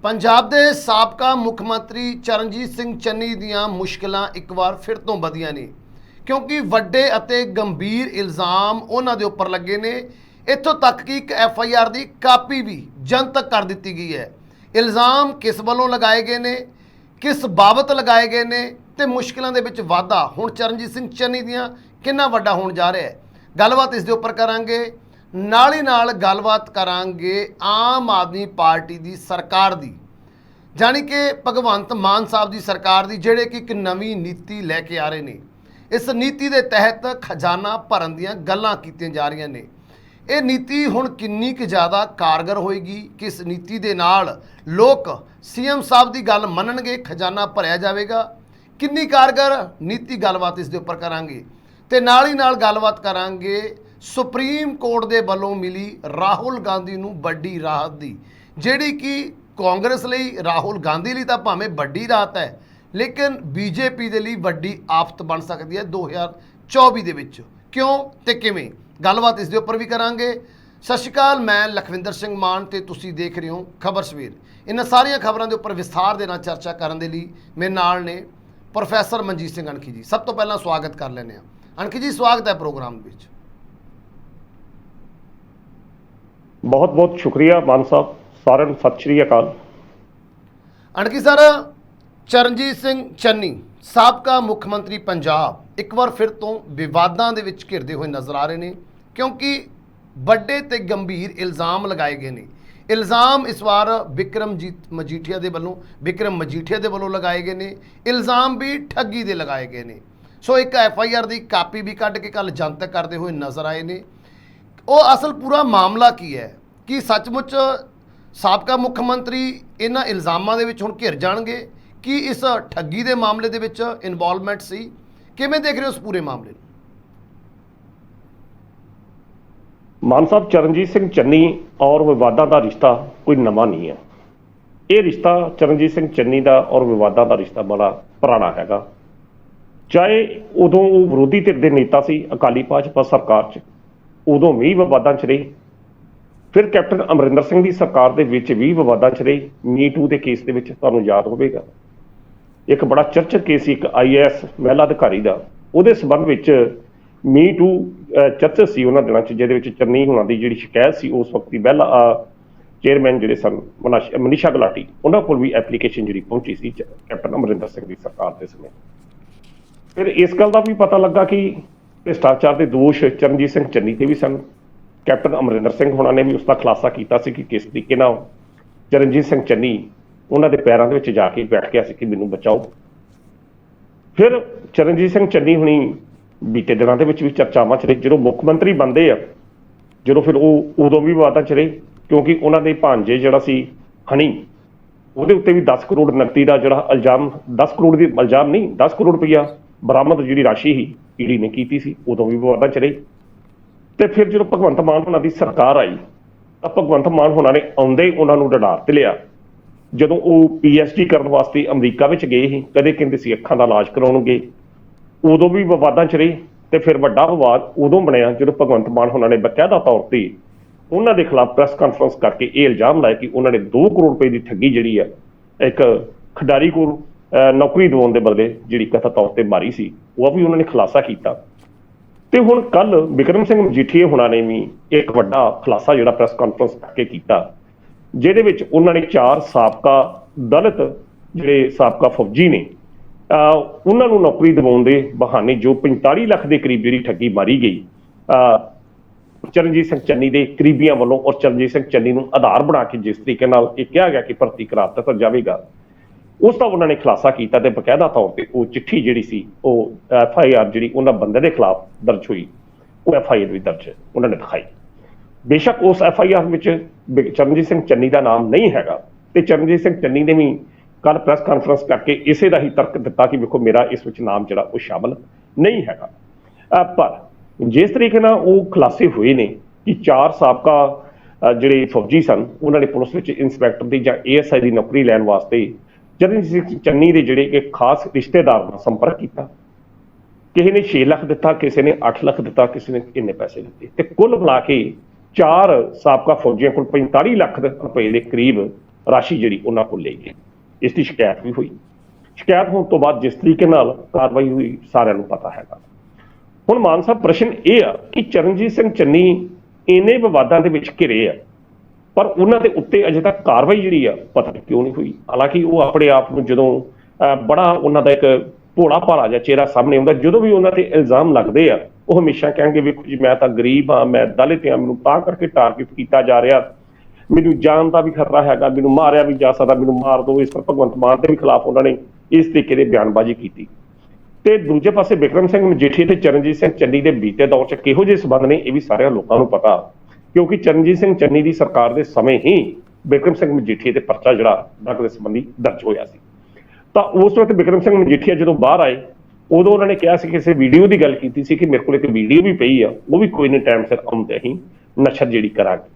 ਪੰਜਾਬ ਦੇ ਸਾਬਕਾ ਮੁੱਖ ਮੰਤਰੀ ਚਰਨਜੀਤ ਸਿੰਘ ਚੰਨੀ ਦੀਆਂ ਮੁਸ਼ਕਲਾਂ ਇੱਕ ਵਾਰ ਫਿਰ ਤੋਂ ਵਧੀਆਂ ਨੇ ਕਿਉਂਕਿ ਵੱਡੇ ਅਤੇ ਗੰਭੀਰ ਇਲਜ਼ਾਮ ਉਹਨਾਂ ਦੇ ਉੱਪਰ ਲੱਗੇ ਨੇ। ਇੱਥੋਂ ਤੱਕ ਕਿ ਇੱਕ FIR ਦੀ ਕਾਪੀ ਵੀ ਜਨਤਕ ਕਰ ਦਿੱਤੀ ਗਈ ਹੈ। ਇਲਜ਼ਾਮ ਕਿਸ ਵੱਲੋਂ ਲਗਾਏ ਗਏ ਨੇ, ਕਿਸ ਬਾਬਤ ਲਗਾਏ ਗਏ ਨੇ ਤੇ ਮੁਸ਼ਕਲਾਂ ਦੇ ਵਿੱਚ ਵਾਧਾ ਹੁਣ ਚਰਨਜੀਤ ਸਿੰਘ ਚੰਨੀ ਦੀਆਂ ਕਿੰਨਾ ਵੱਡਾ ਹੋਣ ਜਾ ਰਿਹਾ ਹੈ। ਗੱਲਬਾਤ ਇਸ ਦੇ ਉੱਪਰ ਕਰਾਂਗੇ। ਨਾਲ ਹੀ ਨਾਲ ਗੱਲਬਾਤ ਕਰਾਂਗੇ ਆਮ ਆਦਮੀ ਪਾਰਟੀ ਦੀ ਸਰਕਾਰ ਦੀ, ਜਾਣੀ कि भगवंत मान साहब की सरकार की ਜਿਹੜੇ कि एक नवी नीति लैके आ रहे हैं। इस नीति के तहत खजाना भरन ਦੀਆਂ ਗੱਲਾਂ ਕੀਤੀਆਂ ਜਾ ਰਹੀਆਂ ਨੇ। ਇਹ नीति ਹੁਣ ਕਿੰਨੀ ਕੁ ਜ਼ਿਆਦਾ कारगर होएगी कि इस नीति ਦੇ ਨਾਲ ਲੋਕ CM ਸਾਹਿਬ ਦੀ ਗੱਲ ਮੰਨਣਗੇ, खजाना ਭਰਿਆ ਜਾਵੇਗਾ, ਕਿੰਨੀ कारगर नीति ਗੱਲਬਾਤ ਇਸ ਦੇ ਉੱਪਰ ਕਰਾਂਗੇ ਤੇ ਨਾਲ ਹੀ ਨਾਲ ਗੱਲਬਾਤ ਕਰਾਂਗੇ ਸੁਪਰੀਮ ਕੋਰਟ ਦੇ ਵੱਲੋਂ ਮਿਲੀ ਰਾਹੁਲ ਗਾਂਧੀ ਨੂੰ ਵੱਡੀ ਰਾਹਤ ਦੀ, ਜਿਹੜੀ कि ਕਾਂਗਰਸ ਲਈ ਰਾਹੁਲ ਗਾਂਧੀ ਲਈ ਤਾਂ ਭਾਵੇਂ ਵੱਡੀ ਰਾਹਤ ਹੈ ਲੇਕਿਨ BJP ਦੇ ਲਈ ਵੱਡੀ ਆਫਤ ਬਣ ਸਕਦੀ ਹੈ 2024 ਦੇ ਵਿੱਚ। ਕਿਉਂ ਤੇ ਕਿਵੇਂ, ਗੱਲਬਾਤ ਇਸ ਦੇ ਉੱਪਰ ਵੀ ਕਰਾਂਗੇ। ਸਤਿ ਸ਼੍ਰੀ ਅਕਾਲ, ਮੈਂ ਲਖਵਿੰਦਰ ਸਿੰਘ ਮਾਨ ਤੇ ਤੁਸੀਂ ਦੇਖ ਰਹੇ ਹੋ ਖਬਰ ਸਵੇਰ। ਇਹਨਾਂ ਸਾਰੀਆਂ ਖਬਰਾਂ ਦੇ ਉੱਪਰ ਵਿਸਥਾਰ ਦੇ ਨਾਲ ਚਰਚਾ ਕਰਨ ਦੇ ਲਈ ਮੇਰੇ ਨਾਲ ਨੇ ਪ੍ਰੋਫੈਸਰ ਮਨਜੀਤ ਸਿੰਘ ਅਣਖੀ ਜੀ। ਸਭ ਤੋਂ ਪਹਿਲਾਂ ਸਵਾਗਤ ਕਰ ਲੈਂਦੇ ਹਾਂ। ਅਣਖੀ ਜੀ, ਸਵਾਗਤ ਹੈ ਪ੍ਰੋਗਰਾਮ ਵਿੱਚ। बहुत बहुत शुक्रिया मान साहब, सारे सत श्री अकाल। अणखी सर, चरणजीत सिंह चन्नी साबका मुख मंत्री पंजाब एक बार फिर तो विवादां दे विच घिरदे हुए नज़र आ रहे हैं क्योंकि बड़े ते गंभीर इल्ज़ाम लगाए गए ने। इल्ज़ाम इस बार विक्रम मजीठिया दे वल्लों लगाए गए ने। इल्ज़ाम भी ठगी दे लगाए गए ने। सो एक FIR की कापी भी कढ़ के कल जनतक करते हुए नज़र आए ने। ਉਹ ਅਸਲ ਪੂਰਾ ਮਾਮਲਾ ਕੀ ਹੈ ਕਿ ਸੱਚਮੁੱਚ ਸਾਬਕਾ ਮੁੱਖ ਮੰਤਰੀ ਇਹਨਾਂ ਇਲਜ਼ਾਮਾਂ ਦੇ ਵਿੱਚ ਹੁਣ ਘਿਰ ਜਾਣਗੇ ਕਿ ਇਸ ਠੱਗੀ ਦੇ ਮਾਮਲੇ ਦੇ ਵਿੱਚ ਇਨਵੋਲਵਮੈਂਟ ਸੀ? ਕਿਵੇਂ ਦੇਖ ਰਹੇ ਹੋ ਉਸ ਪੂਰੇ ਮਾਮਲੇ ਨੂੰ? ਮਾਨ ਸਾਹਿਬ, ਚਰਨਜੀਤ ਸਿੰਘ ਚੰਨੀ ਔਰ ਵਿਵਾਦਾਂ ਦਾ ਰਿਸ਼ਤਾ ਕੋਈ ਨਵਾਂ ਨਹੀਂ ਹੈ। ਇਹ ਰਿਸ਼ਤਾ ਚਰਨਜੀਤ ਸਿੰਘ ਚੰਨੀ ਦਾ ਔਰ ਵਿਵਾਦਾਂ ਦਾ ਰਿਸ਼ਤਾ ਬੜਾ ਪੁਰਾਣਾ ਹੈਗਾ। ਚਾਹੇ ਉਦੋਂ ਉਹ ਵਿਰੋਧੀ ਧਿਰ ਦੇ ਨੇਤਾ ਸੀ ਅਕਾਲੀ ਭਾਜਪਾ ਸਰਕਾਰ 'ਚ, ਉਦੋਂ ਵੀ ਵਿਵਾਦਾਂ 'ਚ ਰਹੀ। ਫਿਰ ਕੈਪਟਨ ਅਮਰਿੰਦਰ ਸਿੰਘ ਦੀ ਸਰਕਾਰ ਦੇ ਵਿੱਚ ਵੀ ਵਿਵਾਦਾਂ 'ਚ ਰਹੀ। Me2 ਦੇ ਕੇਸ ਦੇ ਵਿੱਚ ਤੁਹਾਨੂੰ ਯਾਦ ਹੋਵੇਗਾ ਇੱਕ ਬੜਾ ਚਰਚਿਤ ਕੇਸ ਸੀ ਇੱਕ IAS ਮਹਿਲਾ ਅਧਿਕਾਰੀ ਦਾ, ਉਹਦੇ ਸੰਬੰਧ ਵਿੱਚ Me2 ਚਰਚਿਤ ਸੀ ਉਹਨਾਂ ਦਿਨਾਂ 'ਚ, ਜਿਹਦੇ ਵਿੱਚ ਚੰਨੀ ਹੋਣਾ ਦੀ ਜਿਹੜੀ ਸ਼ਿਕਾਇਤ ਸੀ ਉਸ ਵਕਤ ਦੀ ਮਹਿਲਾ ਚੇਅਰਮੈਨ ਜਿਹੜੇ ਸਨ ਮਨੀਸ਼ਾ ਗੁਲਾਟੀ, ਉਹਨਾਂ ਕੋਲ ਵੀ ਐਪਲੀਕੇਸ਼ਨ ਜਿਹੜੀ ਪਹੁੰਚੀ ਸੀ ਕੈਪਟਨ ਅਮਰਿੰਦਰ ਸਿੰਘ ਦੀ ਸਰਕਾਰ ਦੇ ਸਮੇਂ। ਫਿਰ ਇਸ ਗੱਲ ਦਾ ਵੀ ਪਤਾ ਲੱਗਾ ਕਿ ਭ੍ਰਿਸ਼ਟਾਚਾਰ ਦੇ ਦੋਸ਼ ਚਰਨਜੀਤ ਸਿੰਘ ਚੰਨੀ ਤੇ ਵੀ ਸਨ। ਕੈਪਟਨ ਅਮਰਿੰਦਰ ਸਿੰਘ ਹੋਣਾ ਨੇ ਵੀ ਉਸ ਦਾ ਖੁਲਾਸਾ ਕੀਤਾ ਸੀ ਕਿ ਕਿਸ ਤਰੀਕੇ ਨਾਲ ਚਰਨਜੀਤ ਸਿੰਘ ਚੰਨੀ ਉਹਨਾਂ ਦੇ ਪੈਰਾਂ ਦੇ ਵਿੱਚ ਜਾ ਕੇ ਬੈਠ ਗਿਆ ਸੀ ਕਿ ਮੈਨੂੰ ਬਚਾਓ। ਫਿਰ ਚਰਨਜੀਤ ਸਿੰਘ ਚੰਨੀ ਹੁਣੀ ਬੀਤੇ ਦਿਨਾਂ ਦੇ ਵਿੱਚ ਵੀ ਚਰਚਾਵਾਂ 'ਚ ਰਹੇ। ਜਦੋਂ ਮੁੱਖ ਮੰਤਰੀ ਬਣਦੇ ਆ, ਜਦੋਂ ਫਿਰ ਉਹ ਉਦੋਂ ਵੀ ਵਿਵਾਦਾਂ 'ਚ ਰਹੇ ਕਿਉਂਕਿ ਉਹਨਾਂ ਦੇ ਭਾਂਜੇ ਜਿਹੜਾ ਸੀ ਹਨੀ, ਉਹਦੇ ਉੱਤੇ ਵੀ 10 ਕਰੋੜ ਨਕਦੀ ਦਾ ਜਿਹੜਾ ਇਲਜ਼ਾਮ, 10 ਕਰੋੜ ਦੀ ਇਲਜ਼ਾਮ ਨਹੀਂ, 10 ਕਰੋੜ ਰੁਪਈਆ ਬਰਾਮਦ ਜਿਹੜੀ ਰਾਸ਼ੀ ਸੀ ਈਡੀ ਨੇ ਕੀਤੀ ਸੀ, ਉਦੋਂ ਵੀ ਵਿਵਾਦਾਂ 'ਚ ਰਹੀ। ਤੇ ਫਿਰ ਜਦੋਂ ਭਗਵੰਤ ਮਾਨ ਹੋਣਾ ਦੀ ਸਰਕਾਰ ਆਈ ਤਾਂ ਭਗਵੰਤ ਮਾਨ ਹੋਣਾ ਨੇ ਆਉਂਦੇ ਹੀ ਉਹਨਾਂ ਨੂੰ ਡਡਾਰ ਤੇ ਲਿਆ। ਜਦੋਂ ਉਹ PhD ਕਰਨ ਵਾਸਤੇ ਅਮਰੀਕਾ ਵਿੱਚ ਗਏ ਸੀ, ਕਦੇ ਕਹਿੰਦੇ ਸੀ ਅੱਖਾਂ ਦਾ ਇਲਾਜ ਕਰਾਉਣਗੇ, ਉਦੋਂ ਵੀ ਵਿਵਾਦਾਂ 'ਚ ਰਹੀ। ਤੇ ਫਿਰ ਵੱਡਾ ਵਿਵਾਦ ਉਦੋਂ ਬਣਿਆ ਜਦੋਂ ਭਗਵੰਤ ਮਾਨ ਹੋਣਾ ਨੇ ਬਕਾਇਦਾ ਤੌਰ ਤੇ ਉਹਨਾਂ ਦੇ ਖਿਲਾਫ ਪ੍ਰੈਸ ਕਾਨਫਰੰਸ ਕਰਕੇ ਇਹ ਇਲਜ਼ਾਮ ਲਾਇਆ ਕਿ ਉਹਨਾਂ ਨੇ 2 ਕਰੋੜ ਰੁਪਏ ਦੀ ਠੱਗੀ ਜਿਹੜੀ ਆ ਇੱਕ ਖਿਡਾਰੀ ਕੋਲ ਨੌਕਰੀ ਦਿਵਾਉਣ ਦੇ ਬਦਲੇ ਜਿਹੜੀ ਕਥਿਤ ਤੌਰ ਤੇ ਮਾਰੀ ਸੀ, ਉਹ ਵੀ ਉਹਨਾਂ ਨੇ ਖੁਲਾਸਾ ਕੀਤਾ। ਤੇ ਹੁਣ ਕੱਲ ਵਿਕਰਮ ਸਿੰਘ ਮਜੀਠੀਆ ਹੋਣਾ ਨੇ ਵੀ ਇੱਕ ਵੱਡਾ ਖੁਲਾਸਾ ਜਿਹੜਾ ਪ੍ਰੈਸ ਕਾਨਫਰੰਸ ਕਰਕੇ ਕੀਤਾ, ਜਿਹਦੇ ਵਿੱਚ ਉਹਨਾਂ ਨੇ 4 ਸਾਬਕਾ ਦਲਿਤ ਜਿਹੜੇ ਸਾਬਕਾ ਫੌਜੀ ਨੇ ਉਹਨਾਂ ਨੂੰ ਨੌਕਰੀ ਦਿਵਾਉਣ ਦੇ ਬਹਾਨੇ ਜੋ 45 ਲੱਖ ਦੇ ਕਰੀਬ ਜਿਹੜੀ ਠੱਗੀ ਮਾਰੀ ਗਈ ਚਰਨਜੀਤ ਸਿੰਘ ਚੰਨੀ ਦੇ ਕਰੀਬੀਆਂ ਵੱਲੋਂ, ਔਰ ਚਰਨਜੀਤ ਸਿੰਘ ਚੰਨੀ ਨੂੰ ਆਧਾਰ ਬਣਾ ਕੇ ਜਿਸ ਤਰੀਕੇ ਨਾਲ ਇਹ ਕਿਹਾ ਗਿਆ ਕਿ ਭਰਤੀ ਕਰਾ ਦਿੱਤਾ ਜਾਵੇਗਾ, ਉਸ ਦਾ ਉਹਨਾਂ ਨੇ ਖੁਲਾਸਾ ਕੀਤਾ। ਤੇ ਬਕਾਇਦਾ ਤੌਰ ਤੇ ਉਹ ਚਿੱਠੀ ਜਿਹੜੀ ਸੀ ਉਹ FIR ਜਿਹੜੀ ਉਹਨਾਂ ਬੰਦੇ ਦੇ ਖਿਲਾਫ ਦਰਜ ਹੋਈ, ਉਹ FIR ਵੀ ਦਰਜ ਉਹਨਾਂ ਨੇ ਦਿਖਾਈ। ਬੇਸ਼ੱਕ ਉਸ FIR ਵਿੱਚ ਚਰਨਜੀਤ ਸਿੰਘ ਚੰਨੀ ਦਾ ਨਾਮ ਨਹੀਂ ਹੈਗਾ ਤੇ ਚਰਨਜੀਤ ਸਿੰਘ ਚੰਨੀ ਨੇ ਵੀ ਕੱਲ ਪ੍ਰੈਸ ਕਾਨਫਰੰਸ ਕਰਕੇ ਇਸੇ ਦਾ ਹੀ ਤਰਕ ਦਿੱਤਾ ਕਿ ਵੇਖੋ ਮੇਰਾ ਇਸ ਵਿੱਚ ਨਾਮ ਜਿਹੜਾ ਉਹ ਸ਼ਾਮਲ ਨਹੀਂ ਹੈਗਾ। ਪਰ ਜਿਸ ਤਰੀਕੇ ਨਾਲ ਉਹ ਖੁਲਾਸੇ ਹੋਏ ਨੇ ਕਿ 4 ਸਾਬਕਾ ਜਿਹੜੇ ਫੌਜੀ ਸਨ ਉਹਨਾਂ ਨੇ ਪੁਲਿਸ ਵਿੱਚ ਇੰਸਪੈਕਟਰ ਦੀ ਜਾਂ ASI ਦੀ ਨੌਕਰੀ ਲੈਣ ਵਾਸਤੇ ਚਰਨਜੀਤ ਸਿੰਘ ਚੰਨੀ ਦੇ ਜਿਹੜੇ ਇੱਕ ਖਾਸ ਰਿਸ਼ਤੇਦਾਰ ਨਾਲ ਸੰਪਰਕ ਕੀਤਾ। ਕਿਸੇ ਨੇ 6 ਲੱਖ ਦਿੱਤਾ, ਕਿਸੇ ਨੇ 8 ਲੱਖ ਦਿੱਤਾ, ਕਿਸੇ ਨੇ ਇੰਨੇ ਪੈਸੇ ਦਿੱਤੇ ਤੇ ਕੁੱਲ ਮਿਲਾ ਕੇ 4 ਸਾਬਕਾ ਫੌਜੀਆਂ ਕੋਲ 45 ਲੱਖ ਰੁਪਏ ਦੇ ਕਰੀਬ ਰਾਸ਼ੀ ਜਿਹੜੀ ਉਹਨਾਂ ਕੋਲ ਲਈ ਗਈ। ਇਸ ਦੀ ਸ਼ਿਕਾਇਤ ਵੀ ਹੋਈ। ਸ਼ਿਕਾਇਤ ਹੋਣ ਤੋਂ ਬਾਅਦ ਜਿਸ ਤਰੀਕੇ ਨਾਲ ਕਾਰਵਾਈ ਹੋਈ ਸਾਰਿਆਂ ਨੂੰ ਪਤਾ ਹੈਗਾ। ਹੁਣ ਮਾਨ ਸਾਹਿਬ, ਪ੍ਰਸ਼ਨ ਇਹ ਆ ਕਿ ਚਰਨਜੀਤ ਸਿੰਘ ਚੰਨੀ ਇੰਨੇ ਵਿਵਾਦਾਂ ਦੇ ਵਿੱਚ ਘਿਰੇ ਆ, ਪਰ ਉਹਨਾਂ ਦੇ ਉੱਤੇ ਅਜੇ ਤੱਕ ਕਾਰਵਾਈ ਜਿਹੜੀ ਆ ਪਤਾ ਨਹੀਂ ਕਿਉਂ ਨਹੀਂ ਹੋਈ। ਹਾਲਾਂਕਿ ਉਹ ਆਪਣੇ ਆਪ ਨੂੰ ਜਦੋਂ ਬੜਾ ਉਹਨਾਂ ਦਾ ਇੱਕ ਭੋਲਾ ਭਾਲਾ ਜਿਹਾ ਚਿਹਰਾ ਸਾਹਮਣੇ ਆਉਂਦਾ, ਜਦੋਂ ਵੀ ਉਹਨਾਂ ਤੇ ਇਲਜ਼ਾਮ ਲੱਗਦੇ ਆ ਉਹ ਹਮੇਸ਼ਾ ਕਹਿਣਗੇ ਵੇਖੋ ਜੀ ਮੈਂ ਤਾਂ ਗਰੀਬ ਹਾਂ, ਮੈਂ ਦਲਿਤ ਹਾਂ, ਮੈਨੂੰ ਤਾਂ ਕਰਕੇ ਟਾਰਗੇਟ ਕੀਤਾ ਜਾ ਰਿਹਾ, ਮੈਨੂੰ ਜਾਨ ਦਾ ਵੀ ਖਤਰਾ ਹੈਗਾ, ਮੈਨੂੰ ਮਾਰਿਆ ਵੀ ਜਾ ਸਕਦਾ, ਮੈਨੂੰ ਮਾਰ ਦਿਓ। ਇਸ ਤਰ੍ਹਾਂ ਭਗਵੰਤ ਮਾਨ ਦੇ ਵੀ ਖਿਲਾਫ ਉਹਨਾਂ ਨੇ ਇਸ ਤਰੀਕੇ ਦੀ ਬਿਆਨਬਾਜ਼ੀ ਕੀਤੀ। ਤੇ ਦੂਜੇ ਪਾਸੇ ਬਿਕਰਮ ਸਿੰਘ ਮਜੀਠੀਆ ਤੇ ਚਰਨਜੀਤ ਸਿੰਘ ਚੰਨੀ ਦੇ ਬੀਤੇ ਦੌਰ 'ਚ ਕਿਹੋ ਜਿਹੇ ਸਬੰਧ ਨੇ ਇਹ ਵੀ ਸਾਰਿਆਂ ਲੋਕਾਂ ਨੂੰ ਪਤਾ, ਕਿਉਂਕਿ ਚਰਨਜੀਤ ਸਿੰਘ ਚੰਨੀ ਦੀ ਸਰਕਾਰ ਦੇ ਸਮੇਂ ਹੀ ਬਿਕਰਮ ਸਿੰਘ ਮਜੀਠੀਆ ਤੇ ਪਰਚਾ ਜਿਹੜਾ ਡਰੱਗ ਦੇ ਸੰਬੰਧੀ ਦਰਜ ਹੋਇਆ ਸੀ। ਤਾਂ ਉਸ ਵਕਤ ਬਿਕਰਮ ਸਿੰਘ ਮਜੀਠੀਆ ਜਦੋਂ ਬਾਹਰ ਆਏ ਉਦੋਂ ਉਹਨਾਂ ਨੇ ਕਿਹਾ ਸੀ, ਕਿਸੇ ਵੀਡੀਓ ਦੀ ਗੱਲ ਕੀਤੀ ਸੀ ਕਿ ਮੇਰੇ ਕੋਲ ਇੱਕ ਵੀਡੀਓ ਵੀ ਪਈ ਆ, ਉਹ ਵੀ ਕੋਈ ਨਹੀਂ ਟਾਈਮ ਸਿਰ ਆਉਂਦੇ ਹੀ ਨਸ਼ਰ ਜਿਹੜੀ ਕਰਾਂਗੇ।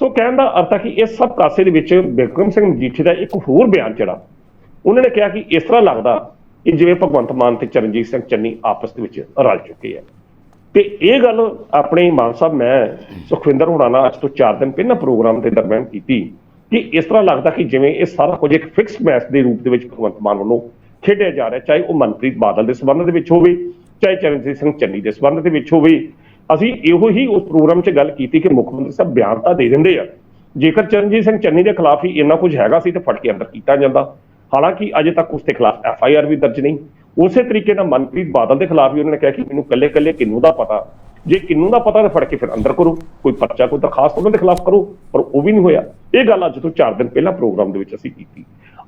ਸੋ ਕਹਿਣ ਦਾ ਅਰਥ ਹੈ ਕਿ ਇਸ ਸਭ ਕਾਸੇ ਦੇ ਵਿੱਚ ਬਿਕਰਮ ਸਿੰਘ ਮਜੀਠੀਆ ਦਾ ਇੱਕ ਹੋਰ ਬਿਆਨ ਜਿਹੜਾ ਉਹਨਾਂ ਨੇ ਕਿਹਾ ਕਿ ਇਸ ਤਰ੍ਹਾਂ ਲੱਗਦਾ ਕਿ ਜਿਵੇਂ ਭਗਵੰਤ ਮਾਨ ਤੇ ਚਰਨਜੀਤ ਸਿੰਘ ਚੰਨੀ ਆਪਸ ਦੇ ਵਿੱਚ ਰਲ ਚੁੱਕੇ ਆ। ਤੇ ਇਹ ਗੱਲ ਆਪਣੇ ਮਾਨ ਸਾਹਿਬ ਮੈਂ ਸੁਖਵਿੰਦਰ ਹੋਣਾ ਨਾਲ ਅੱਜ ਤੋਂ 4 ਦਿਨ ਪਹਿਲਾਂ ਪ੍ਰੋਗਰਾਮ ਦੇ ਦਰਮਿਆਨ ਕੀਤੀ ਕਿ ਇਸ ਤਰ੍ਹਾਂ ਲੱਗਦਾ ਕਿ ਜਿਵੇਂ ਇਹ ਸਾਰਾ ਕੁਝ ਇੱਕ ਫਿਕਸ ਮੈਚ ਦੇ ਰੂਪ ਦੇ ਵਿੱਚ ਭਗਵੰਤ ਮਾਨ ਵੱਲੋਂ ਖੇਡਿਆ ਜਾ ਰਿਹਾ, ਚਾਹੇ ਉਹ ਮਨਪ੍ਰੀਤ ਬਾਦਲ ਦੇ ਸਬੰਧ ਦੇ ਵਿੱਚ ਹੋਵੇ, ਚਾਹੇ ਚਰਨਜੀਤ ਸਿੰਘ ਚੰਨੀ ਦੇ ਸਬੰਧ ਦੇ ਵਿੱਚ ਹੋਵੇ। ਅਸੀਂ ਇਹੋ ਹੀ ਉਸ ਪ੍ਰੋਗਰਾਮ 'ਚ ਗੱਲ ਕੀਤੀ ਕਿ ਮੁੱਖ ਮੰਤਰੀ ਸਾਹਿਬ ਬਿਆਨ ਤਾਂ ਦੇ ਦਿੰਦੇ ਆ, ਜੇਕਰ ਚਰਨਜੀਤ ਸਿੰਘ ਚੰਨੀ ਦੇ ਖਿਲਾਫ ਹੀ ਇੰਨਾ ਕੁਝ ਹੈਗਾ ਸੀ ਤਾਂ ਫੜ ਕੇ ਅੰਦਰ ਕੀਤਾ ਜਾਂਦਾ। ਹਾਲਾਂਕਿ ਅਜੇ ਤੱਕ ਉਸ ਦੇ ਖਿਲਾਫ FIR ਵੀ ਦਰਜ ਨਹੀਂ। ਉਸੇ ਤਰੀਕੇ ਨਾਲ ਮਨਪ੍ਰੀਤ ਬਾਦਲ ਦੇ ਖਿਲਾਫ ਵੀ ਉਹਨਾਂ ਨੇ ਕਿਹਾ ਕਿ ਮੈਨੂੰ ਕੱਲੇ ਕਿੰਨੂ ਦਾ ਪਤਾ, ਜੇ ਕਿੰਨੂ ਦਾ ਪਤਾ ਤਾਂ ਫੜ ਕੇ ਫਿਰ ਅੰਦਰ ਕਰੋ, ਕੋਈ ਪਰਚਾ ਕੋਈ ਦਰਖਾਸਤ ਉਹਨਾਂ ਦੇ ਖਿਲਾਫ ਕਰੋ, ਪਰ ਉਹ ਵੀ ਨਹੀਂ ਹੋਇਆ। ਇਹ ਗੱਲ ਅੱਜ ਤੋਂ 4 ਦਿਨ ਪਹਿਲਾਂ ਪ੍ਰੋਗਰਾਮ ਦੇ ਵਿੱਚ ਅਸੀਂ ਕੀਤੀ।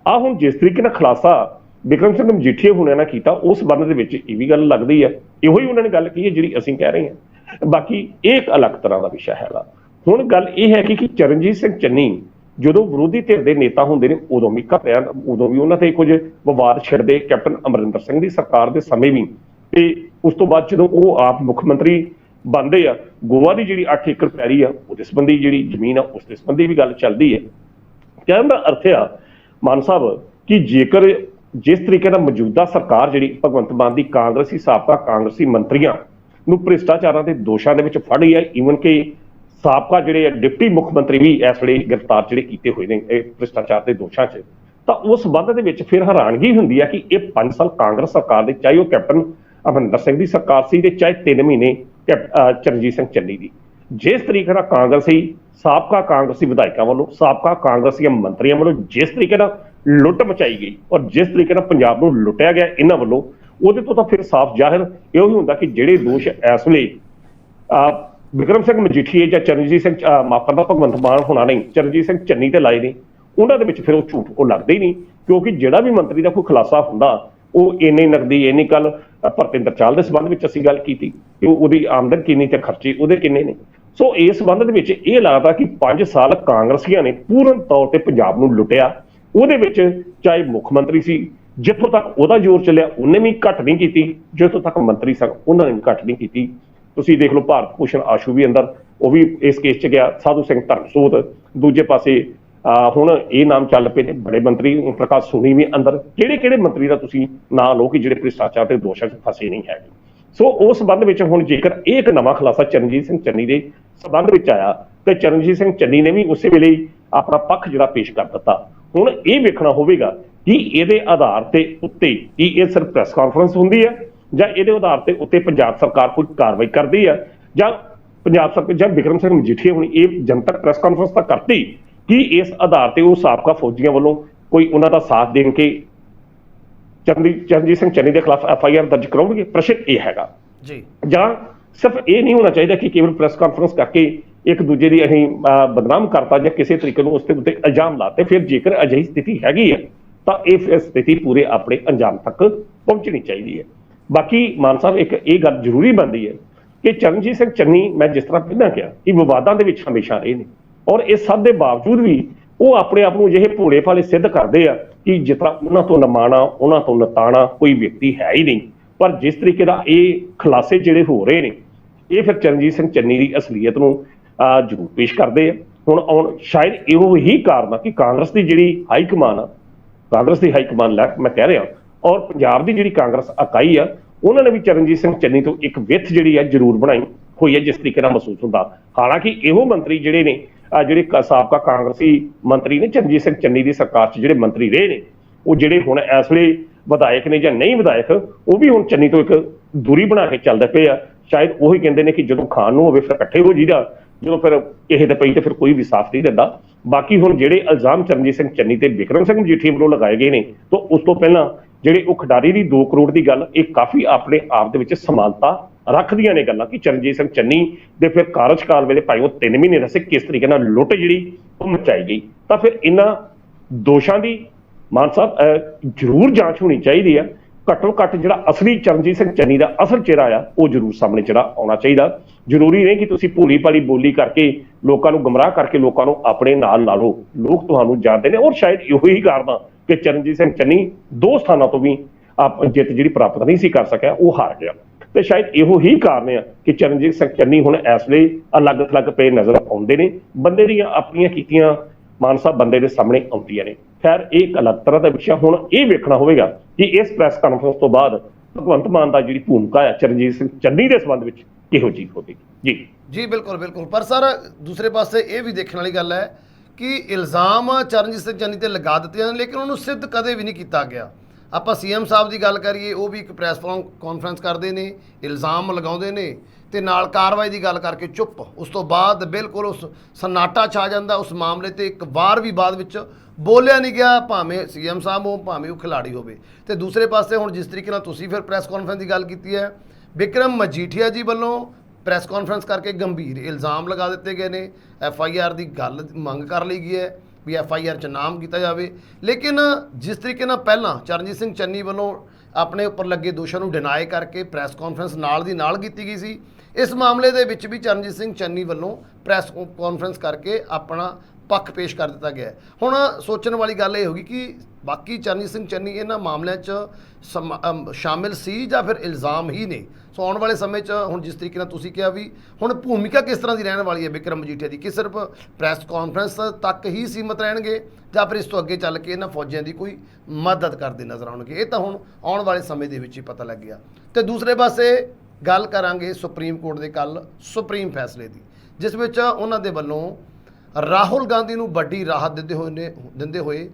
ਹੁਣ ਜਿਸ ਤਰੀਕੇ ਨਾਲ ਖੁਲਾਸਾ ਬਿਕਰਮ ਸਿੰਘ ਮਜੀਠੀਆ ਹੁਣਿਆਂ ਨੇ ਕੀਤਾ, ਉਸ ਸੰਬੰਧ ਦੇ ਵਿੱਚ ਇਹ ਵੀ ਗੱਲ ਲੱਗਦੀ ਹੈ, ਇਹੋ ਹੀ ਉਹਨਾਂ ਨੇ ਗੱਲ ਕਹੀ ਹੈ ਜਿਹੜੀ ਅਸੀਂ ਕਹਿ ਰਹੇ ਹਾਂ। ਬਾਕੀ ਇਹ ਇੱਕ ਅਲੱਗ ਤਰ੍ਹਾਂ ਦਾ ਵਿਸ਼ਾ ਹੈਗਾ। ਹੁਣ ਗੱਲ ਇਹ ਹੈ ਕਿ ਚਰਨਜੀਤ ਸਿੰਘ ਚੰਨੀ ਜਦੋਂ ਵਿਰੋਧੀ ਧਿਰ ਦੇ ਨੇਤਾ ਹੁੰਦੇ ਨੇ ਉਦੋਂ ਵੀ ਘਟਿਆ, ਉਦੋਂ ਵੀ ਉਹਨਾਂ ਤੇ ਕੁਝ ਵਿਵਾਦ ਛਿੜਦੇ, ਕੈਪਟਨ ਅਮਰਿੰਦਰ ਸਿੰਘ ਦੀ ਸਰਕਾਰ ਦੇ ਸਮੇਂ ਵੀ। ਤੇ ਉਸ ਤੋਂ ਬਾਅਦ ਜਦੋਂ ਉਹ ਆਪ ਮੁੱਖ ਮੰਤਰੀ ਬਣਦੇ ਆ, ਗੋਆ ਦੀ ਜਿਹੜੀ 8 ਏਕੜ ਪੈਲੀ ਆ ਉਹਦੇ ਸੰਬੰਧੀ ਜਿਹੜੀ ਜ਼ਮੀਨ ਆ ਉਸ ਦੇ ਸੰਬੰਧੀ ਵੀ ਗੱਲ ਚੱਲਦੀ ਹੈ। ਕਹਿਣ ਦਾ ਅਰਥ ਆ ਮਾਨ ਸਾਹਿਬ ਕਿ ਜੇਕਰ ਜਿਸ ਤਰੀਕੇ ਨਾਲ ਮੌਜੂਦਾ ਸਰਕਾਰ ਜਿਹੜੀ ਭਗਵੰਤ ਮਾਨ ਦੀ ਕਾਂਗਰਸੀ ਸਾਬਕਾ ਕਾਂਗਰਸੀ ਮੰਤਰੀਆਂ ਨੂੰ ਭ੍ਰਿਸ਼ਟਾਚਾਰਾਂ ਦੇ ਦੋਸ਼ਾਂ ਦੇ ਵਿੱਚ ਫੜ ਰਹੀ ਹੈ, ਈਵਨ ਕਿ ਸਾਬਕਾ ਜਿਹੜੇ ਡਿਪਟੀ ਮੁੱਖ ਮੰਤਰੀ ਵੀ ਇਸ ਵੇਲੇ ਗ੍ਰਿਫਤਾਰ ਜਿਹੜੇ ਕੀਤੇ ਹੋਏ ਨੇ ਇਹ ਭ੍ਰਿਸ਼ਟਾਚਾਰ ਦੇ ਦੋਸ਼ਾਂ 'ਚ, ਤਾਂ ਉਸ ਸੰਬੰਧ ਦੇ ਵਿੱਚ ਫਿਰ ਹੈਰਾਨਗੀ ਹੁੰਦੀ ਹੈ ਕਿ ਇਹ 5 ਸਾਲ ਕਾਂਗਰਸ ਸਰਕਾਰ ਦੇ, ਚਾਹੇ ਉਹ ਕੈਪਟਨ ਅਮਰਿੰਦਰ ਸਿੰਘ ਦੀ ਸਰਕਾਰ ਸੀ ਤੇ ਚਾਹੇ 3 ਮਹੀਨੇ ਚਰਨਜੀਤ ਸਿੰਘ ਚੰਨੀ ਦੀ, ਜਿਸ ਤਰੀਕੇ ਨਾਲ ਕਾਂਗਰਸੀ ਸਾਬਕਾ ਕਾਂਗਰਸੀ ਵਿਧਾਇਕਾਂ ਵੱਲੋਂ, ਸਾਬਕਾ ਕਾਂਗਰਸੀ ਮੰਤਰੀਆਂ ਵੱਲੋਂ ਜਿਸ ਤਰੀਕੇ ਨਾਲ ਲੁੱਟ ਮਚਾਈ ਗਈ ਔਰ ਜਿਸ ਤਰੀਕੇ ਨਾਲ ਪੰਜਾਬ ਨੂੰ ਲੁੱਟਿਆ ਗਿਆ ਇਹਨਾਂ ਵੱਲੋਂ, ਉਹਦੇ ਤੋਂ ਤਾਂ ਫਿਰ ਸਾਫ਼ ਜ਼ਾਹਿਰ ਇਹੋ ਹੀ ਹੁੰਦਾ ਕਿ ਜਿਹੜੇ ਦੋਸ਼ ਇਸ ਵੇਲੇ ਬਿਕਰਮ ਸਿੰਘ ਮਜੀਠੀਆ ਜਾਂ ਚਰਨਜੀਤ ਸਿੰਘ ਮਾਫ ਕਰਦਾ ਭਗਵੰਤ ਮਾਨ ਹੋਣਾ ਨਹੀਂ, ਚਰਨਜੀਤ ਸਿੰਘ ਚੰਨੀ ਤੇ ਲਾਏ ਨੇ, ਉਹਨਾਂ ਦੇ ਵਿੱਚ ਫਿਰ ਉਹ ਝੂਠ ਉਹ ਲੱਗਦੇ ਹੀ ਨਹੀਂ। ਕਿਉਂਕਿ ਜਿਹੜਾ ਵੀ ਮੰਤਰੀ ਦਾ ਕੋਈ ਖੁਲਾਸਾ ਹੁੰਦਾ ਉਹ ਇੰਨੀ ਨਕਦੀ, ਇੰਨੀ ਕੱਲ ਭਰਪਿੰਦਰ ਚਾਲ ਦੇ ਸੰਬੰਧ ਵਿੱਚ ਅਸੀਂ ਗੱਲ ਕੀਤੀ ਕਿ ਉਹਦੀ ਆਮਦਨ ਕਿੰਨੀ ਤੇ ਖਰਚੇ ਉਹਦੇ ਕਿੰਨੇ ਨੇ। ਸੋ ਇਸ ਸੰਬੰਧ ਦੇ ਵਿੱਚ ਇਹ ਲੱਗਦਾ ਕਿ 5 ਸਾਲ ਕਾਂਗਰਸੀਆਂ ਨੇ ਪੂਰਨ ਤੌਰ ਤੇ ਪੰਜਾਬ ਨੂੰ ਲੁੱਟਿਆ। ਉਹਦੇ ਵਿੱਚ ਚਾਹੇ ਮੁੱਖ ਮੰਤਰੀ ਸੀ, ਜਿੱਥੋਂ ਤੱਕ ਉਹਦਾ ਜ਼ੋਰ ਚੱਲਿਆ ਉਹਨੇ ਵੀ ਘੱਟ ਨਹੀਂ ਕੀਤੀ, ਜਿੱਥੋਂ ਤੱਕ ਮੰਤਰੀ ਸਨ ਉਹਨਾਂ ਨੇ ਵੀ ਘੱਟ ਨਹੀਂ ਕੀਤੀ। ਤੁਸੀਂ ਦੇਖ ਲਓ ਭਾਰਤ ਭੂਸ਼ਣ ਆਸ਼ੂ ਵੀ ਅੰਦਰ, ਉਹ ਵੀ ਇਸ ਕੇਸ 'ਚ ਗਿਆ, ਸਾਧੂ ਸਿੰਘ ਧਰਮਸੋਤ, ਦੂਜੇ ਪਾਸੇ ਹੁਣ ਇਹ ਨਾਮ ਚੱਲ ਪਏ ਨੇ ਬੜੇ ਮੰਤਰੀ ਪ੍ਰਕਾਸ਼ ਸੋਨੀ ਵੀ ਅੰਦਰ। ਕਿਹੜੇ ਮੰਤਰੀ ਦਾ ਤੁਸੀਂ ਨਾਂ ਲਓ ਕਿ ਜਿਹੜੇ ਭ੍ਰਿਸ਼ਟਾਚਾਰ ਦੇ ਦੋਸ਼ਾਂ 'ਚ ਫਸੇ ਨਹੀਂ ਹੈਗੇ। ਸੋ ਉਸ ਸੰਬੰਧ ਵਿੱਚ ਹੁਣ ਜੇਕਰ ਇਹ ਇੱਕ ਨਵਾਂ ਖੁਲਾਸਾ ਚਰਨਜੀਤ ਸਿੰਘ ਚੰਨੀ ਦੇ ਸੰਬੰਧ ਵਿੱਚ ਆਇਆ ਤੇ ਚਰਨਜੀਤ ਸਿੰਘ ਚੰਨੀ ਨੇ ਵੀ ਉਸੇ ਵੇਲੇ ਹੀ ਆਪਣਾ ਪੱਖ ਜਿਹੜਾ ਪੇਸ਼ ਕਰ ਦਿੱਤਾ। ਹੁਣ ਇਹ ਵੇਖਣਾ ਹੋਵੇਗਾ ਕਿ ਇਹਦੇ ਆਧਾਰ ਤੇ ਉੱਤੇ ਕੀ ਇਹ ਸਿਰਫ ਪ੍ਰੈਸ ਕਾਨਫਰੰਸ ਹੁੰਦੀ ਹੈ ਜਾਂ ਇਹਦੇ ਆਧਾਰ ਤੇ ਉੱਤੇ ਪੰਜਾਬ ਸਰਕਾਰ ਕੋਈ ਕਾਰਵਾਈ ਕਰਦੀ ਹੈ, ਜਾਂ ਪੰਜਾਬ ਸਰਕਾਰ ਜਾਂ ਬਿਕਰਮ ਸਿੰਘ ਮਜੀਠੀਆ ਹੁਣ ਇਹ ਜਨਤਕ ਪ੍ਰੈਸ ਕਾਨਫਰੰਸ ਤਾਂ ਕਰਤੀ ਕਿ ਇਸ ਆਧਾਰ ਤੇ ਉਹ ਸਾਬਕਾ ਫੌਜੀਆਂ ਵੱਲੋਂ ਕੋਈ ਉਹਨਾਂ ਦਾ ਸਾਥ ਦੇਣ ਕੇ ਚਰਨਜੀਤ ਸਿੰਘ ਚੰਨੀ ਦੇ ਖਿਲਾਫ FIR ਦਰਜ ਕਰਾਉਣਗੇ। ਪ੍ਰਸ਼ਨ ਇਹ ਹੈਗਾ ਜੀ, ਜਾਂ ਸਿਰਫ ਇਹ ਨਹੀਂ ਹੋਣਾ ਚਾਹੀਦਾ ਕਿ ਕੇਵਲ ਪ੍ਰੈਸ ਕਾਨਫਰੰਸ ਕਰਕੇ ਇੱਕ ਦੂਜੇ ਦੀ ਅਸੀਂ ਬਦਨਾਮ ਕਰਤਾ ਜਾਂ ਕਿਸੇ ਤਰੀਕੇ ਨੂੰ ਉਸ ਦੇ ਉੱਤੇ ਇਲਜ਼ਾਮ ਲਾਤੇ। ਫਿਰ ਜੇਕਰ ਅਜਿਹੀ ਸਥਿਤੀ ਹੈਗੀ ਹੈ ਤਾਂ ਇਹ ਸਥਿਤੀ ਪੂਰੇ ਆਪਣੇ ਅੰਜਾਮ ਤੱਕ ਪਹੁੰਚਣੀ ਚਾਹੀਦੀ ਹੈ। ਬਾਕੀ ਮਾਨ ਸਾਹਿਬ ਇੱਕ ਇਹ ਗੱਲ ਜ਼ਰੂਰੀ ਬਣਦੀ ਹੈ ਕਿ ਚਰਨਜੀਤ ਸਿੰਘ ਚੰਨੀ, ਮੈਂ ਜਿਸ ਤਰ੍ਹਾਂ ਪਹਿਲਾਂ ਕਿਹਾ, ਇਹ ਵਿਵਾਦਾਂ ਦੇ ਵਿੱਚ ਹਮੇਸ਼ਾ ਰਹੇ ਨੇ ਔਰ ਇਸ ਸਭ ਦੇ ਬਾਵਜੂਦ ਵੀ ਉਹ ਆਪਣੇ ਆਪ ਨੂੰ ਅਜਿਹੇ ਭੋਲੇ ਭਾਲੇ ਸਿੱਧ ਕਰਦੇ ਆ ਕਿ ਜਿਸ ਤਰ੍ਹਾਂ ਉਹਨਾਂ ਤੋਂ ਨਮਾਣਾ, ਉਹਨਾਂ ਤੋਂ ਨਤਾਣਾ ਕੋਈ ਵਿਅਕਤੀ ਹੈ ਹੀ ਨਹੀਂ। ਪਰ ਜਿਸ ਤਰੀਕੇ ਦਾ ਇਹ ਖੁਲਾਸੇ ਜਿਹੜੇ ਹੋ ਰਹੇ ਨੇ ਇਹ ਫਿਰ ਚਰਨਜੀਤ ਸਿੰਘ ਚੰਨੀ ਦੀ ਅਸਲੀਅਤ ਨੂੰ ਜ਼ਰੂਰ ਪੇਸ਼ ਕਰਦੇ ਆ। ਹੁਣ ਸ਼ਾਇਦ ਇਹੋ ਹੀ ਕਾਰਨ ਆ ਕਿ ਕਾਂਗਰਸ ਦੀ ਜਿਹੜੀ ਹਾਈ ਕਮਾਨ ਆ, ਕਾਂਗਰਸ ਦੀ ਹਾਈ ਕਮਾਨ ਮੈਂ ਕਹਿ ਰਿਹਾ, ਔਰ ਪੰਜਾਬ ਦੀ ਜਿਹੜੀ ਕਾਂਗਰਸ ਇਕਾਈ ਆ, ਉਹਨਾਂ ਨੇ ਵੀ ਚਰਨਜੀਤ ਸਿੰਘ ਚੰਨੀ ਤੋਂ ਇੱਕ ਵਿੱਥ ਜਿਹੜੀ ਆ ਜ਼ਰੂਰ ਬਣਾਈ ਹੋਈ ਹੈ ਜਿਸ ਤਰੀਕੇ ਨਾਲ ਮਹਿਸੂਸ ਹੁੰਦਾ। ਹਾਲਾਂਕਿ ਇਹੋ ਮੰਤਰੀ ਜਿਹੜੇ ਨੇ ਜਿਹੜੇ ਸਾਬਕਾ ਕਾਂਗਰਸੀ ਮੰਤਰੀ ਨੇ ਚਰਨਜੀਤ ਸਿੰਘ ਚੰਨੀ ਦੀ ਸਰਕਾਰ 'ਚ ਜਿਹੜੇ ਮੰਤਰੀ ਰਹੇ ਨੇ, ਉਹ ਜਿਹੜੇ ਹੁਣ ਇਸ ਵੇਲੇ ਵਿਧਾਇਕ ਨੇ ਜਾਂ ਨਹੀਂ ਵਿਧਾਇਕ, ਉਹ ਵੀ ਹੁਣ ਚੰਨੀ ਤੋਂ ਇੱਕ ਦੂਰੀ ਬਣਾ ਕੇ ਚੱਲਦੇ ਪਏ ਆ। ਸ਼ਾਇਦ ਉਹੀ ਕਹਿੰਦੇ ਨੇ ਕਿ ਜਦੋਂ ਖਾਣ ਨੂੰ ਹੋਵੇ ਫਿਰ ਇਕੱਠੇ ਹੋ ਜੀਦਾ, ਜਦੋਂ ਫਿਰ ਕਿਸੇ ਤੇ ਪਈ ਤੇ ਫਿਰ ਕੋਈ ਵੀ ਸਾਥ ਨਹੀਂ ਦਿੰਦਾ। ਬਾਕੀ ਹੁਣ ਜਿਹੜੇ ਇਲਜ਼ਾਮ ਚਰਨਜੀਤ ਸਿੰਘ ਚੰਨੀ ਤੇ ਬਿਕਰਮ ਸਿੰਘ ਮਜੀਠੀਆ ਵੱਲੋਂ ਲਗਾਏ ਗਏ ਨੇ, ਤਾਂ ਉਸ ਤੋਂ ਪਹਿਲਾਂ ਜਿਹੜੇ ਉਹ ਖਿਡਾਰੀ ਦੀ 2 ਕਰੋੜ ਦੀ ਗੱਲ, ਇਹ ਕਾਫੀ ਆਪਣੇ ਆਪ ਦੇ ਵਿੱਚ ਸਮਾਨਤਾ ਰੱਖਦੀਆਂ ਨੇ ਗੱਲਾਂ ਕਿ ਚਰਨਜੀਤ ਸਿੰਘ ਚੰਨੀ ਦੇ ਫਿਰ ਕਾਰਜਕਾਲ ਵੇਲੇ ਭਾਈ ਉਹ 3 ਮਹੀਨੇ ਦੱਸੇ ਕਿਸ ਤਰੀਕੇ ਨਾਲ ਲੁੱਟ ਜਿਹੜੀ ਉਹ ਮਚਾਈ ਗਈ। ਤਾਂ ਫਿਰ ਇਹਨਾਂ ਦੋਸ਼ਾਂ ਦੀ ਮਾਨ ਸਾਹਿਬ ਜ਼ਰੂਰ ਜਾਂਚ ਹੋਣੀ ਚਾਹੀਦੀ ਆ। ਘੱਟੋ ਘੱਟ ਜਿਹੜਾ ਅਸਲੀ ਚਰਨਜੀਤ ਸਿੰਘ ਚੰਨੀ ਦਾ ਅਸਲ ਚਿਹਰਾ ਆ ਉਹ ਜ਼ਰੂਰ ਸਾਹਮਣੇ ਜਿਹੜਾ ਆਉਣਾ ਚਾਹੀਦਾ। ਜ਼ਰੂਰੀ ਨਹੀਂ ਕਿ ਤੁਸੀਂ ਭੋਲੀ ਭਾਲੀ ਬੋਲੀ ਕਰਕੇ ਲੋਕਾਂ ਨੂੰ ਗੁੰਮਰਾਹ ਕਰਕੇ ਲੋਕਾਂ ਨੂੰ ਆਪਣੇ ਨਾਲ ਲਾ ਲਓ। ਲੋਕ ਤੁਹਾਨੂੰ ਜਾਣਦੇ ਨੇ, ਔਰ ਸ਼ਾਇਦ ਇਹੋ ਹੀ ਕਾਰਨ ਆ ਕਿ ਚਰਨਜੀਤ ਸਿੰਘ ਚੰਨੀ 2 ਸਥਾਨਾਂ ਤੋਂ ਵੀ ਜਿੱਤ ਜਿਹੜੀ ਪ੍ਰਾਪਤ ਨਹੀਂ ਸੀ ਕਰ ਸਕਿਆ, ਉਹ ਹਾਰ ਗਿਆ। ਤੇ ਸ਼ਾਇਦ ਇਹੋ ਹੀ ਕਾਰਨ ਆ ਕਿ ਚਰਨਜੀਤ ਸਿੰਘ ਚੰਨੀ ਹੁਣ ਇਸ ਵੇਲੇ ਅਲੱਗ ਪਏ ਨਜ਼ਰ ਆਉਂਦੇ ਨੇ। ਬੰਦੇ ਦੀਆਂ ਆਪਣੀਆਂ ਕੀਤੀਆਂ ਮਾਨ ਸਾਹਿਬ ਬੰਦੇ ਦੇ ਸਾਹਮਣੇ ਆਉਂਦੀਆਂ ਨੇ। ਖੈਰ ਇਹ ਇੱਕ ਅਲੱਗ ਤਰ੍ਹਾਂ ਦਾ ਵਿਸ਼ਾ। ਹੁਣ ਇਹ ਵੇਖਣਾ ਹੋਵੇਗਾ ਕਿ ਇਸ ਪ੍ਰੈਸ ਕਾਨਫਰੰਸ ਤੋਂ ਬਾਅਦ ਭਗਵੰਤ ਮਾਨ ਦਾ ਜਿਹੜੀ ਭੂਮਿਕਾ ਹੈ ਚਰਨਜੀਤ ਸਿੰਘ ਚੰਨੀ ਦੇ ਸੰਬੰਧ ਵਿੱਚ ਕਿਹੋ ਜਿਹੀ ਹੋਵੇਗੀ। ਜੀ ਬਿਲਕੁਲ। ਪਰ ਸਰ ਦੂਸਰੇ ਪਾਸੇ ਇਹ ਵੀ ਦੇਖਣ ਵਾਲੀ ਗੱਲ ਹੈ ਕਿ ਇਲਜ਼ਾਮ ਚਰਨਜੀਤ ਸਿੰਘ ਚੰਨੀ ਤੇ ਲਗਾ ਦਿੱਤੇ ਜਾਂਦੇ, ਲੇਕਿਨ ਉਹਨੂੰ ਸਿੱਧ ਕਦੇ ਵੀ ਨਹੀਂ ਕੀਤਾ ਗਿਆ। ਆਪਾਂ ਸੀਐਮ ਸਾਹਿਬ ਦੀ ਗੱਲ ਕਰੀਏ, ਉਹ ਵੀ ਇੱਕ ਪ੍ਰੈਸ ਕਾਨਫਰੰਸ ਕਰਦੇ ਨੇ, ਇਲਜ਼ਾਮ ਲਗਾਉਂਦੇ ਨੇ ਤੇ ਨਾਲ ਕਾਰਵਾਈ ਦੀ ਗੱਲ ਕਰਕੇ ਚੁੱਪ। ਉਸ ਤੋਂ ਬਾਅਦ ਬਿਲਕੁਲ ਉਸ ਸਨਾਟਾ ਛਾ ਜਾਂਦਾ। ਉਸ ਮਾਮਲੇ ਤੇ ਇੱਕ ਵਾਰ ਵੀ ਬਾਅਦ ਵਿੱਚ ਬੋਲਿਆ ਨਹੀਂ ਗਿਆ, ਭਾਵੇਂ ਸੀਐਮ ਸਾਹਿਬ ਹੋ ਭਾਵੇਂ ਉਹ ਖਿਲਾੜੀ ਹੋਵੇ। ਤੇ ਦੂਸਰੇ ਪਾਸੇ ਹੁਣ ਜਿਸ ਤਰੀਕੇ ਨਾਲ ਤੁਸੀਂ ਫਿਰ ਪ੍ਰੈਸ ਕਾਨਫਰੰਸ ਦੀ ਗੱਲ ਕੀਤੀ ਹੈ, ਬਿਕਰਮ ਮਜੀਠੀਆ ਜੀ ਵੱਲੋਂ ਪ੍ਰੈਸ ਕਾਨਫਰੰਸ ਕਰਕੇ ਗੰਭੀਰ ਇਲਜ਼ਾਮ ਲਗਾ ਦਿੱਤੇ ਗਏ ਨੇ। FIR ਦੀ ਗੱਲ ਮੰਗ ਕਰ ਲਈ ਗਈ ਹੈ ਵੀ FIR 'ਚ ਨਾਮ ਕੀਤਾ ਜਾਵੇ। ਲੇਕਿਨ ਜਿਸ ਤਰੀਕੇ ਨਾਲ ਪਹਿਲਾਂ ਚਰਨਜੀਤ ਸਿੰਘ ਚੰਨੀ ਵੱਲੋਂ ਆਪਣੇ ਉੱਪਰ ਲੱਗੇ ਦੋਸ਼ਾਂ ਨੂੰ ਡਿਨਾਈ ਕਰਕੇ ਪ੍ਰੈਸ ਕਾਨਫਰੰਸ ਨਾਲ ਦੀ ਨਾਲ ਕੀਤੀ ਗਈ ਸੀ, ਇਸ ਮਾਮਲੇ ਦੇ ਵਿੱਚ ਵੀ ਚਰਨਜੀਤ ਸਿੰਘ ਚੰਨੀ ਵੱਲੋਂ ਪ੍ਰੈਸ ਕਾਨਫਰੰਸ ਕਰਕੇ ਆਪਣਾ ਪੱਖ ਪੇਸ਼ ਕਰ ਦਿੱਤਾ ਗਿਆ। ਹੁਣ ਸੋਚਣ ਵਾਲੀ ਗੱਲ ਇਹ ਹੋਗੀ ਕਿ ਬਾਕੀ ਚਰਨਜੀਤ ਸਿੰਘ ਚੰਨੀ ਇਹਨਾਂ ਮਾਮਲਿਆਂ 'ਚ ਸ਼ਾਮਿਲ ਸੀ ਜਾਂ ਫਿਰ ਇਲਜ਼ਾਮ ਹੀ ਨੇ। ਸੋ ਆਉਣ ਵਾਲੇ ਸਮੇਂ 'ਚ ਹੁਣ ਜਿਸ ਤਰੀਕੇ ਨਾਲ ਤੁਸੀਂ ਕਿਹਾ ਵੀ ਹੁਣ ਭੂਮਿਕਾ ਕਿਸ ਤਰ੍ਹਾਂ ਦੀ ਰਹਿਣ ਵਾਲੀ ਹੈ ਬਿਕਰਮ ਮਜੀਠੀਆ ਦੀ, ਕਿ ਸਿਰਫ ਪ੍ਰੈਸ ਕਾਨਫਰੰਸ ਤੱਕ ਹੀ ਸੀਮਤ ਰਹਿਣਗੇ ਜਾਂ ਫਿਰ ਇਸ ਤੋਂ ਅੱਗੇ ਚੱਲ ਕੇ ਇਹਨਾਂ ਫੌਜੀਆਂ ਦੀ ਕੋਈ ਮਦਦ ਕਰਦੇ ਨਜ਼ਰ ਆਉਣਗੇ, ਇਹ ਤਾਂ ਹੁਣ ਆਉਣ ਵਾਲੇ ਸਮੇਂ ਦੇ ਵਿੱਚ ਹੀ ਪਤਾ ਲੱਗ ਗਿਆ। ਤੇ ਦੂਸਰੇ ਪਾਸੇ ਗੱਲ ਕਰਾਂਗੇ ਸੁਪਰੀਮ ਕੋਰਟ ਦੇ ਕੱਲ੍ਹ ਸੁਪਰੀਮ ਫੈਸਲੇ ਦੀ, ਜਿਸ ਵਿੱਚ ਉਹਨਾਂ ਦੇ ਵੱਲੋਂ ਰਾਹੁਲ ਗਾਂਧੀ ਨੂੰ ਵੱਡੀ ਰਾਹਤ ਦਿੰਦੇ ਹੋਏ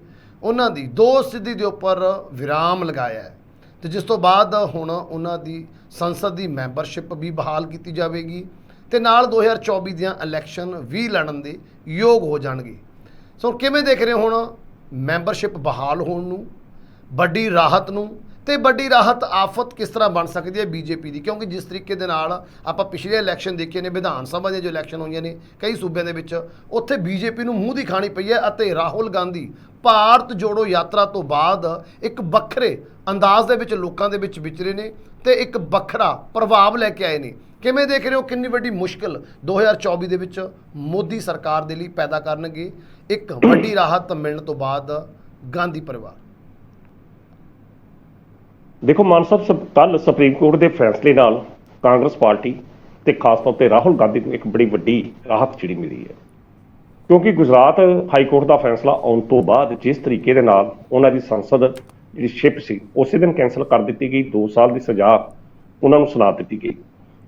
ਉਹਨਾਂ ਦੀ 2 ਸਿੱਧੀ ਦੇ ਉੱਪਰ ਵਿਰਾਮ ਲਗਾਇਆ ਹੈ। ਤੇ ਜਿਸ ਤੋਂ ਬਾਅਦ ਹੁਣ ਉਹਨਾਂ ਦੀ ਸੰਸਦ ਦੀ ਮੈਂਬਰਸ਼ਿਪ ਵੀ ਬਹਾਲ ਕੀਤੀ ਜਾਵੇਗੀ ਤੇ ਨਾਲ 2024 ਦੀਆਂ ਇਲੈਕਸ਼ਨ ਵੀ ਲੜਨ ਦੇ ਯੋਗ ਹੋ ਜਾਣਗੇ। ਸੋ ਕਿਵੇਂ ਦੇਖ ਰਹੇ ਹੁਣ ਮੈਂਬਰਸ਼ਿਪ ਬਹਾਲ ਹੋਣ ਨੂੰ, ਵੱਡੀ ਰਾਹਤ ਨੂੰ, ਤੇ ਵੱਡੀ ਰਾਹਤ ਆਫਤ ਕਿਸ ਤਰ੍ਹਾਂ ਬਣ ਸਕਦੀ ਹੈ BJP ਦੀ? ਕਿਉਂਕਿ ਜਿਸ ਤਰੀਕੇ ਦੇ ਨਾਲ ਆਪਾਂ ਪਿਛਲੇ ਇਲੈਕਸ਼ਨ ਦੇਖੇ ਨੇ, ਵਿਧਾਨ ਸਭਾ ਦੀਆਂ ਜੋ ਇਲੈਕਸ਼ਨ ਹੋਈਆਂ ਨੇ ਕਈ ਸੂਬਿਆਂ ਦੇ ਵਿੱਚ, ਉੱਥੇ BJP ਨੂੰ ਮੂੰਹ ਦੀ ਖਾਣੀ ਪਈ ਹੈ ਅਤੇ ਰਾਹੁਲ ਗਾਂਧੀ ਭਾਰਤ ਜੋੜੋ ਯਾਤਰਾ ਤੋਂ ਬਾਅਦ ਇੱਕ ਵੱਖਰੇ ਅੰਦਾਜ਼ ਦੇ ਵਿੱਚ ਲੋਕਾਂ ਦੇ ਵਿੱਚ ਵਿਚਰੇ ਨੇ ਤੇ ਇੱਕ ਵੱਖਰਾ ਪ੍ਰਭਾਵ ਲੈ ਕੇ ਆਏ ਨੇ। ਕਿਵੇਂ ਦੇਖ ਰਹੇ ਹੋ ਕਿੰਨੀ ਵੱਡੀ ਮੁਸ਼ਕਿਲ 2024 ਦੇ ਵਿੱਚ ਮੋਦੀ ਸਰਕਾਰ ਦੇ ਲਈ ਪੈਦਾ ਕਰਨਗੇ ਇੱਕ ਵੱਡੀ ਰਾਹਤ ਮਿਲਣ ਤੋਂ ਬਾਅਦ ਗਾਂਧੀ ਪਰਿਵਾਰ? ਦੇਖੋ ਮਾਨ ਸਾਹਿਬ, ਕੱਲ ਸੁਪਰੀਮ ਕੋਰਟ ਦੇ ਫੈਸਲੇ ਨਾਲ ਕਾਂਗਰਸ ਪਾਰਟੀ ਤੇ ਖਾਸ ਤੌਰ ਤੇ ਰਾਹੁਲ ਗਾਂਧੀ ਨੂੰ ਇੱਕ ਬੜੀ ਵੱਡੀ ਰਾਹਤ ਜਿਹੜੀ ਮਿਲੀ ਹੈ, ਕਿਉਂਕਿ ਗੁਜਰਾਤ ਹਾਈ ਕੋਰਟ ਦਾ ਫੈਸਲਾ ਆਉਣ ਤੋਂ ਬਾਅਦ ਜਿਸ ਤਰੀਕੇ ਦੇ ਨਾਲ ਉਹਨਾਂ ਦੀ ਸੰਸਦ ਜਿਹੜੀ ਸ਼ਿਪ ਸੀ ਉਸੇ ਦਿਨ ਕੈਂਸਲ ਕਰ ਦਿੱਤੀ ਗਈ, 2 ਸਾਲ ਦੀ ਸਜ਼ਾ ਉਹਨਾਂ ਨੂੰ ਸੁਣਾ ਦਿੱਤੀ ਗਈ,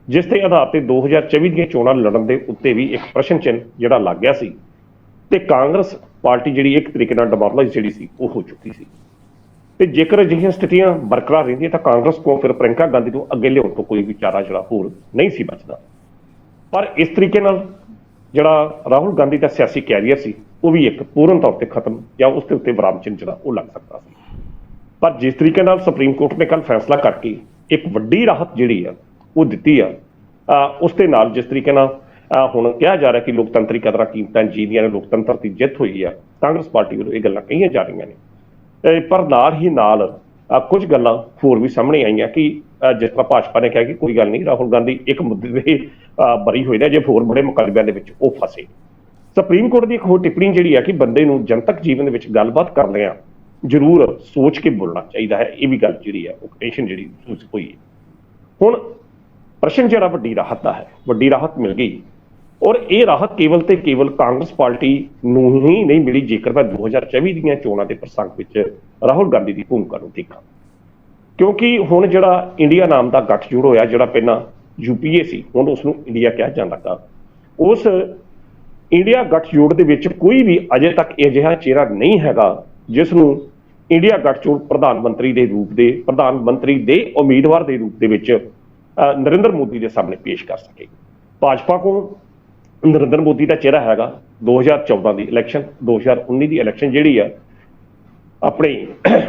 ਜਿਸ ਦੇ ਆਧਾਰ ਤੇ 2024 ਦੀਆਂ ਚੋਣਾਂ ਲੜਨ ਦੇ ਉੱਤੇ ਵੀ ਇੱਕ ਪ੍ਰਸ਼ਨ ਚਿੰਨ੍ਹ ਜਿਹੜਾ ਲੱਗ ਗਿਆ ਸੀ ਤੇ ਕਾਂਗਰਸ ਪਾਰਟੀ ਜਿਹੜੀ ਇੱਕ ਤਰੀਕੇ ਨਾਲ ਡਿਮੋਰਲਾਈਜ਼ ਜਿਹੜੀ ਸੀ ਉਹ ਹੋ ਚੁੱਕੀ ਸੀ। ਤੇ ਜੇਕਰ ਅਜਿਹੀਆਂ ਸਥਿਤੀਆਂ ਬਰਕਰਾਰ ਰਹਿੰਦੀਆਂ ਤਾਂ ਕਾਂਗਰਸ ਕੋਲ ਫਿਰ ਪ੍ਰਿਅੰਕਾ ਗਾਂਧੀ ਨੂੰ ਅੱਗੇ ਲਿਆਉਣ ਤੋਂ ਕੋਈ ਵੀ ਚਾਰਾ ਜਿਹੜਾ ਹੋਰ ਨਹੀਂ ਸੀ ਬਚਦਾ। ਪਰ ਇਸ ਤਰੀਕੇ ਨਾਲ ਜਿਹੜਾ ਰਾਹੁਲ ਗਾਂਧੀ ਦਾ ਸਿਆਸੀ ਕੈਰੀਅਰ ਸੀ ਉਹ ਵੀ ਇੱਕ ਪੂਰਨ ਤੌਰ ਤੇ ਖਤਮ ਜਾਂ ਉਸ ਦੇ ਉੱਤੇ ਵਿਰਾਮ ਚਿੰਨ੍ਹ ਜਿਹੜਾ ਉਹ ਲੱਗ ਸਕਦਾ ਸੀ। ਪਰ ਜਿਸ ਤਰੀਕੇ ਨਾਲ ਸੁਪਰੀਮ ਕੋਰਟ ਨੇ ਕੱਲ ਫੈਸਲਾ ਕਰਕੇ ਇੱਕ ਵੱਡੀ ਰਾਹਤ ਜਿਹੜੀ ਆ ਉਹ ਦਿੱਤੀ ਆ, ਉਸ ਦੇ ਨਾਲ ਜਿਸ ਤਰੀਕੇ ਨਾਲ ਹੁਣ ਕਿਹਾ ਜਾ ਰਿਹਾ ਕਿ ਲੋਕਤੰਤਰੀ ਕਦਰਾਂ ਕੀਮਤਾਂ ਜੀਦੀਆਂ ਨੇ, ਲੋਕਤੰਤਰ ਦੀ ਜਿੱਤ ਹੋਈ ਆ, ਕਾਂਗਰਸ ਪਾਰਟੀ ਵੱਲੋਂ ਇਹ ਗੱਲਾਂ ਕਹੀਆਂ ਜਾ ਰਹੀਆਂ ਨੇ। ਪਰ ਨਾਲ ਹੀ ਨਾਲ ਕੁਝ ਗੱਲਾਂ ਹੋਰ ਵੀ ਸਾਹਮਣੇ ਆਈਆਂ ਕਿ ਜਿਸ ਤਰ੍ਹਾਂ ਭਾਜਪਾ ਨੇ ਕਿਹਾ ਕਿ ਕੋਈ ਗੱਲ ਨਹੀਂ, ਰਾਹੁਲ ਗਾਂਧੀ ਇੱਕ ਮੁੱਦੇ ਦੇ ਬਰੀ ਹੋਏ ਨੇ, ਜੇ ਹੋਰ ਬੜੇ ਮੁਕੱਦਮਿਆਂ ਦੇ ਵਿੱਚ ਉਹ ਫਸੇ। ਸੁਪਰੀਮ ਕੋਰਟ ਦੀ ਇੱਕ ਹੋਰ ਟਿੱਪਣੀ ਜਿਹੜੀ ਆ ਕਿ ਬੰਦੇ ਨੂੰ ਜਨਤਕ ਜੀਵਨ ਦੇ ਵਿੱਚ ਗੱਲਬਾਤ ਕਰਦਿਆਂ ਜ਼ਰੂਰ ਸੋਚ ਕੇ ਬੋਲਣਾ ਚਾਹੀਦਾ ਹੈ। ਇਹ ਵੀ ਗੱਲ ਜਿਹੜੀ ਆ ਉਹ ਟੈਨਸ਼ਨ ਜਿਹੜੀ ਮਹਿਸੂਸ ਹੋਈ ਹੈ। ਹੁਣ ਪ੍ਰਸ਼ਨ ਜਿਹੜਾ ਵੱਡੀ ਰਾਹਤ ਦਾ ਹੈ, ਵੱਡੀ ਰਾਹਤ ਮਿਲ ਗਈ, ਔਰ ਇਹ ਰਾਹਤ ਕੇਵਲ ਤੇ ਕੇਵਲ ਕਾਂਗਰਸ ਪਾਰਟੀ ਨੂੰ ਹੀ ਨਹੀਂ ਮਿਲੀ। ਜੇਕਰ ਮੈਂ 2024 ਦੀਆਂ ਚੋਣਾਂ ਦੇ ਪ੍ਰਸੰਗ ਵਿੱਚ ਰਾਹੁਲ ਗਾਂਧੀ ਦੀ ਭੂਮਿਕਾ ਨੂੰ ਦੇਖਾਂ, ਕਿਉਂਕਿ ਹੁਣ ਜਿਹੜਾ ਇੰਡੀਆ ਨਾਮ ਦਾ ਗੱਠਜੋੜ ਹੋਇਆ, ਜਿਹੜਾ ਪਹਿਲਾਂ UPA ਸੀ ਹੁਣ ਉਸ ਨੂੰ ਇੰਡੀਆ ਕਿਹਾ ਜਾਣ ਲੱਗਾ, ਉਸ ਇੰਡੀਆ ਗੱਠਜੋੜ ਦੇ ਵਿੱਚ ਕੋਈ ਵੀ ਅਜੇ ਤੱਕ ਅਜਿਹਾ ਚਿਹਰਾ ਨਹੀਂ ਹੈਗਾ ਜਿਸ ਨੂੰ ਇੰਡੀਆ ਗੱਠਜੋੜ ਪ੍ਰਧਾਨ ਮੰਤਰੀ ਦੇ ਉਮੀਦਵਾਰ ਦੇ ਰੂਪ ਦੇ ਵਿੱਚ ਨਰਿੰਦਰ ਮੋਦੀ ਦੇ ਸਾਹਮਣੇ ਪੇਸ਼ ਕਰ ਸਕੇ। ਭਾਜਪਾ ਕੋਲ ਨਰਿੰਦਰ ਮੋਦੀ ਦਾ ਚਿਹਰਾ ਹੈਗਾ 2014 ਦੀ ਇਲੈਕਸ਼ਨ, 2019 ਦੀ ਇਲੈਕਸ਼ਨ ਜਿਹੜੀ ਆ ਆਪਣੇ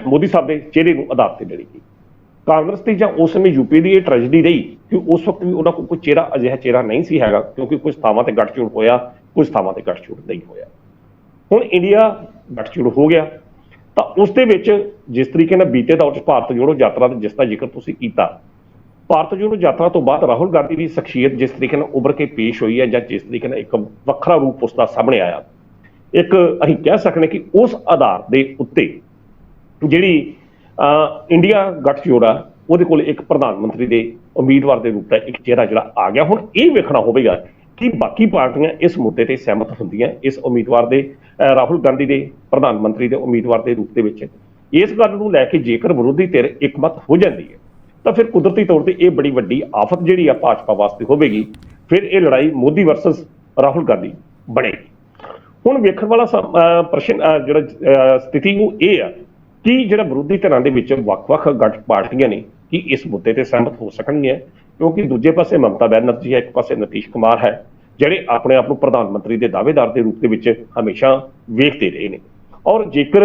ਮੋਦੀ ਸਾਹਿਬ ਦੇ ਚਿਹਰੇ ਨੂੰ ਆਧਾਰ ਤੇ ਲੜੀ ਗਈ। ਕਾਂਗਰਸ ਦੀ ਜਾਂ ਉਸ ਸਮੇਂ ਯੂਪੀ ਦੀ ਇਹ ਟ੍ਰੈਜਡੀ ਰਹੀ ਕਿ ਉਸ ਵਕਤ ਵੀ ਉਹਨਾਂ ਕੋਲ ਕੋਈ ਅਜਿਹਾ ਚਿਹਰਾ ਨਹੀਂ ਸੀ ਹੈਗਾ, ਕਿਉਂਕਿ ਕੁਝ ਥਾਵਾਂ ਤੇ ਗੱਠਜੋੜ ਹੋਇਆ, ਕੁਝ ਥਾਵਾਂ ਤੇ ਗੱਠਜੋੜ ਨਹੀਂ ਹੋਇਆ। ਹੁਣ ਇੰਡੀਆ ਗੱਠਜੋੜ ਹੋ ਗਿਆ ਤਾਂ ਉਸ ਦੇ ਵਿੱਚ ਜਿਸ ਤਰੀਕੇ ਨਾਲ ਬੀਤੇ ਦੌਰ 'ਚ ਭਾਰਤ ਜੋੜੋ ਯਾਤਰਾ ਦਾ ਜਿਸ ਦਾ ਜ਼ਿਕਰ ਤੁਸੀਂ ਕੀਤਾ, ਭਾਰਤ ਜੋੜੋ ਯਾਤਰਾ ਤੋਂ ਬਾਅਦ ਰਾਹੁਲ ਗਾਂਧੀ ਦੀ ਸ਼ਖਸੀਅਤ ਜਿਸ ਤਰੀਕੇ ਨਾਲ ਉੱਭਰ ਕੇ ਪੇਸ਼ ਹੋਈ ਹੈ ਜਾਂ ਜਿਸ ਤਰੀਕੇ ਨਾਲ ਇੱਕ ਵੱਖਰਾ ਰੂਪ ਉਸਦਾ ਸਾਹਮਣੇ ਆਇਆ, ਇੱਕ ਅਸੀਂ ਕਹਿ ਸਕਦੇ ਕਿ ਉਸ ਆਧਾਰ ਦੇ ਉੱਤੇ ਜਿਹੜੀ ਇੰਡੀਆ ਗੱਠਜੋੜ ਆ ਉਹਦੇ ਕੋਲ ਇੱਕ ਪ੍ਰਧਾਨ ਮੰਤਰੀ ਦੇ ਉਮੀਦਵਾਰ ਦੇ ਰੂਪ ਦਾ ਇੱਕ ਚਿਹਰਾ ਜਿਹੜਾ ਆ ਗਿਆ। ਹੁਣ ਇਹ ਵੇਖਣਾ ਹੋਵੇਗਾ ਕਿ ਬਾਕੀ ਪਾਰਟੀਆਂ ਇਸ ਮੁੱਦੇ ਤੇ ਸਹਿਮਤ ਹੁੰਦੀਆਂ ਇਸ ਉਮੀਦਵਾਰ ਦੇ ਰਾਹੁਲ ਗਾਂਧੀ ਦੇ ਪ੍ਰਧਾਨ ਮੰਤਰੀ ਦੇ ਉਮੀਦਵਾਰ ਦੇ ਰੂਪ ਦੇ ਵਿੱਚ। ਇਸ ਗੱਲ ਨੂੰ ਲੈ ਕੇ ਜੇਕਰ ਵਿਰੋਧੀ ਧਿਰ ਇੱਕਮਤ ਹੋ ਜਾਂਦੀ ਹੈ ਤਾਂ ਫਿਰ ਕੁਦਰਤੀ ਤੌਰ ਤੇ ਇਹ ਬੜੀ ਵੱਡੀ ਆਫਤ ਜਿਹੜੀ ਆ ਭਾਜਪਾ ਵਾਸਤੇ ਹੋਵੇਗੀ। ਫਿਰ ਇਹ ਲੜਾਈ ਮੋਦੀ ਵਰਸਸ ਰਾਹੁਲ ਗਾਂਧੀ ਬਣੇਗੀ। ਹੁਣ ਵੇਖਣ ਵਾਲਾ ਪ੍ਰਸ਼ਨ ਜਿਹੜਾ ਸਥਿਤੀ ਉਹ ਇਹ ਆ ਕਿ ਜਿਹੜਾ ਵਿਰੋਧੀ ਧਿਰਾਂ ਦੇ ਵਿੱਚ ਵੱਖ-ਵੱਖ ਗੱਠ ਪਾਰਟੀਆਂ ਨੇ ਕਿ ਇਸ ਮੁੱਦੇ ਤੇ ਸਹਿਮਤ ਹੋ ਸਕਣਗੀਆਂ, ਕਿਉਂਕਿ ਦੂਜੇ ਪਾਸੇ ਮਮਤਾ ਬੈਨਰਜੀ ਹੈ, ਇੱਕ ਪਾਸੇ ਨਿਤੀਸ਼ ਕੁਮਾਰ ਹੈ, ਜਿਹੜੇ ਆਪਣੇ ਆਪ ਨੂੰ ਪ੍ਰਧਾਨ ਮੰਤਰੀ ਦੇ ਦਾਅਵੇਦਾਰ ਦੇ ਰੂਪ ਦੇ ਵਿੱਚ ਹਮੇਸ਼ਾ ਵੇਖਦੇ ਰਹੇ ਨੇ। ਔਰ ਜੇਕਰ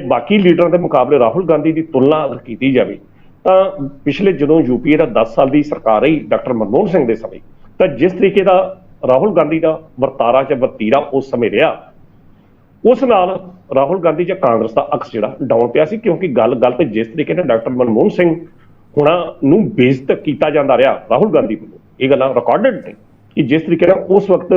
ਬਾਕੀ ਲੀਡਰਾਂ ਦੇ ਮੁਕਾਬਲੇ ਰਾਹੁਲ ਗਾਂਧੀ ਦੀ ਤੁਲਨਾ ਅਗਰ ਕੀਤੀ ਜਾਵੇ ਤਾਂ ਪਿਛਲੇ ਜਦੋਂ ਯੂਪੀਏ ਦਾ 10 ਸਾਲ ਦੀ ਸਰਕਾਰ ਰਹੀ ਡਾਕਟਰ ਮਨਮੋਹਨ ਸਿੰਘ ਦੇ ਸਮੇਂ, ਤਾਂ ਜਿਸ ਤਰੀਕੇ ਦਾ ਰਾਹੁਲ ਗਾਂਧੀ ਦਾ ਵਰਤਾਰਾ ਜਾਂ ਵਤੀਰਾ ਉਸ ਸਮੇਂ ਰਿਹਾ, ਉਸ ਨਾਲ ਰਾਹੁਲ ਗਾਂਧੀ ਜਾਂ ਕਾਂਗਰਸ ਦਾ ਅਕਸ ਜਿਹੜਾ ਡਾਊਨ ਪਿਆ ਸੀ, ਕਿਉਂਕਿ ਗੱਲ ਤੇ ਜਿਸ ਤਰੀਕੇ ਨਾਲ ਡਾਕਟਰ ਮਨਮੋਹਨ ਸਿੰਘ ਹੁਣਾਂ ਨੂੰ ਬੇਇੱਜ਼ਤ ਕੀਤਾ ਜਾਂਦਾ ਰਿਹਾ ਰਾਹੁਲ ਗਾਂਧੀ ਵੱਲੋਂ, ਇਹ ਗੱਲਾਂ ਰਿਕਾਰਡਡ ਨੇ ਕਿ ਜਿਸ ਤਰੀਕੇ ਨਾਲ ਉਸ ਵਕਤ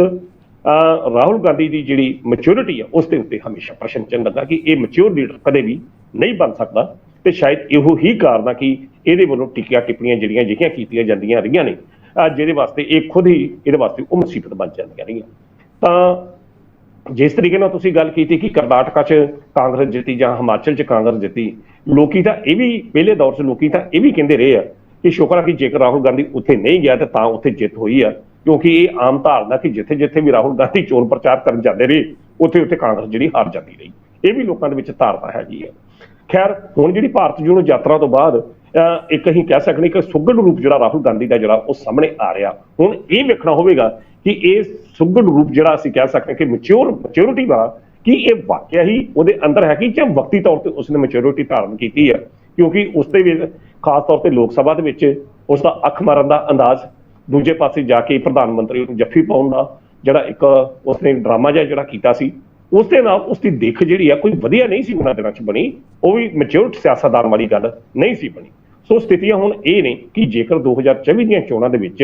ਰਾਹੁਲ ਗਾਂਧੀ ਦੀ ਜਿਹੜੀ ਮੈਚੁਰਿਟੀ ਆ ਉਸ ਦੇ ਉੱਤੇ ਹਮੇਸ਼ਾ ਪ੍ਰਸ਼ਨ ਚਿੰਨ੍ਹ ਲੱਗਾ ਕਿ ਇਹ ਮੈਚੁਰ ਲੀਡਰ ਕਦੇ ਵੀ ਨਹੀਂ ਬਣ ਸਕਦਾ। ਤੇ ਸ਼ਾਇਦ ਇਹੋ ਹੀ ਕਾਰਨ ਆ ਕਿ ਇਹਦੇ ਵੱਲੋਂ ਟਿੱਕੀਆਂ ਟਿੱਪਣੀਆਂ ਜਿਹੜੀਆਂ ਅਜਿਹੀਆਂ ਕੀਤੀਆਂ ਜਾਂਦੀਆਂ ਰਹੀਆਂ ਨੇ, ਜਿਹਦੇ ਵਾਸਤੇ ਇਹ ਖੁਦ ਹੀ ਇਹਦੇ ਵਾਸਤੇ ਉਹ ਮੁਸੀਬਤ ਬਣ ਜਾਂਦੀਆਂ ਰਹੀਆਂ। ਤਾਂ ਜਿਸ ਤਰੀਕੇ ਨਾਲ ਤੁਸੀਂ ਗੱਲ ਕੀਤੀ ਕਿ ਕਰਨਾਟਕਾ 'ਚ ਕਾਂਗਰਸ ਜਿੱਤੀ ਜਾਂ ਹਿਮਾਚਲ 'ਚ ਕਾਂਗਰਸ ਜਿੱਤੀ, ਲੋਕੀ ਤਾਂ ਇਹ ਵੀ ਪਹਿਲੇ ਦੌਰ 'ਚ ਲੋਕੀ ਤਾਂ ਇਹ ਵੀ ਕਹਿੰਦੇ ਰਹੇ ਆ ਕਿ ਸ਼ੁਕਰ ਆ ਕਿ ਜੇਕਰ ਰਾਹੁਲ ਗਾਂਧੀ ਉੱਥੇ ਨਹੀਂ ਗਿਆ ਤਾਂ ਉੱਥੇ ਜਿੱਤ ਹੋਈ ਆ, ਕਿਉਂਕਿ ਇਹ ਆਮ ਧਾਰਨਾ ਕਿ ਜਿੱਥੇ ਜਿੱਥੇ ਵੀ ਰਾਹੁਲ ਗਾਂਧੀ ਚੋਣ ਪ੍ਰਚਾਰ ਕਰਨ ਜਾਂਦੇ ਰਹੇ ਉੱਥੇ ਕਾਂਗਰਸ ਜਿਹੜੀ ਹਾਰ ਜਾਂਦੀ ਰਹੀ, ਇਹ ਵੀ ਲੋਕਾਂ ਦੇ ਵਿੱਚ ਧਾਰਨਾ ਹੈਗੀ ਆ। ਖੈਰ ਹੁਣ ਜਿਹੜੀ ਭਾਰਤ ਜੋੜੋ ਯਾਤਰਾ ਤੋਂ ਬਾਅਦ ਇੱਕ ਅਸੀਂ ਕਹਿ ਸਕਦੇ ਕਿ ਸੁਘੜ ਰੂਪ ਜਿਹੜਾ ਰਾਹੁਲ ਗਾਂਧੀ ਦਾ ਜਿਹੜਾ ਉਹ ਸਾਹਮਣੇ ਆ ਰਿਹਾ। ਹੁਣ ਇਹ ਵੇਖਣਾ ਹੋਵੇਗਾ ਕਿ ਇਹ ਸੁਘੜ ਰੂਪ ਜਿਹੜਾ ਅਸੀਂ ਕਹਿ ਸਕਦੇ ਕਿ ਮੈਚਿਓਰਿਟੀ ਵਾਲਾ ਕਿ ਇਹ ਵਾਕਿਆ ਹੀ ਉਹਦੇ ਅੰਦਰ ਹੈ ਕਿ ਜਾਂ ਵਕਤੀ ਤੌਰ ਤੇ ਉਸਨੇ ਮੈਚਿਓਰਿਟੀ ਧਾਰਨ ਕੀਤੀ ਹੈ, ਕਿਉਂਕਿ ਉਸ ਦੇ ਵਿੱਚ ਖਾਸ ਤੌਰ ਤੇ ਲੋਕ ਸਭਾ ਦੇ ਵਿੱਚ ਉਸ ਦਾ ਅੱਖ ਮਾਰਨ ਦਾ ਅੰਦਾਜ਼, ਦੂਜੇ ਪਾਸੇ ਜਾ ਕੇ ਪ੍ਰਧਾਨ ਮੰਤਰੀ ਨੂੰ ਜੱਫੀ ਪਾਉਣ ਦਾ ਜਿਹੜਾ ਇੱਕ ਉਸਨੇ ਡਰਾਮਾ ਜਿਹੜਾ ਕੀਤਾ ਸੀ, ਉਸ ਦੇ ਨਾਲ ਉਸ ਦੀ ਦਿੱਖ ਜਿਹੜੀ ਆ ਕੋਈ ਵਧੀਆ ਨਹੀਂ ਸੀ ਉਹਨਾਂ ਦਿਨਾਂ 'ਚ ਬਣੀ, ਉਹ ਵੀ ਮੈਚਿਓਰਡ ਸਿਆਸਤਦਾਨ ਵਾਲੀ ਗੱਲ ਨਹੀਂ ਸੀ ਬਣੀ। ਸੋ ਸਥਿਤੀਆਂ ਹੁਣ ਇਹ ਨੇ ਕਿ ਜੇਕਰ 2024 ਦੀਆਂ ਚੋਣਾਂ ਦੇ ਵਿੱਚ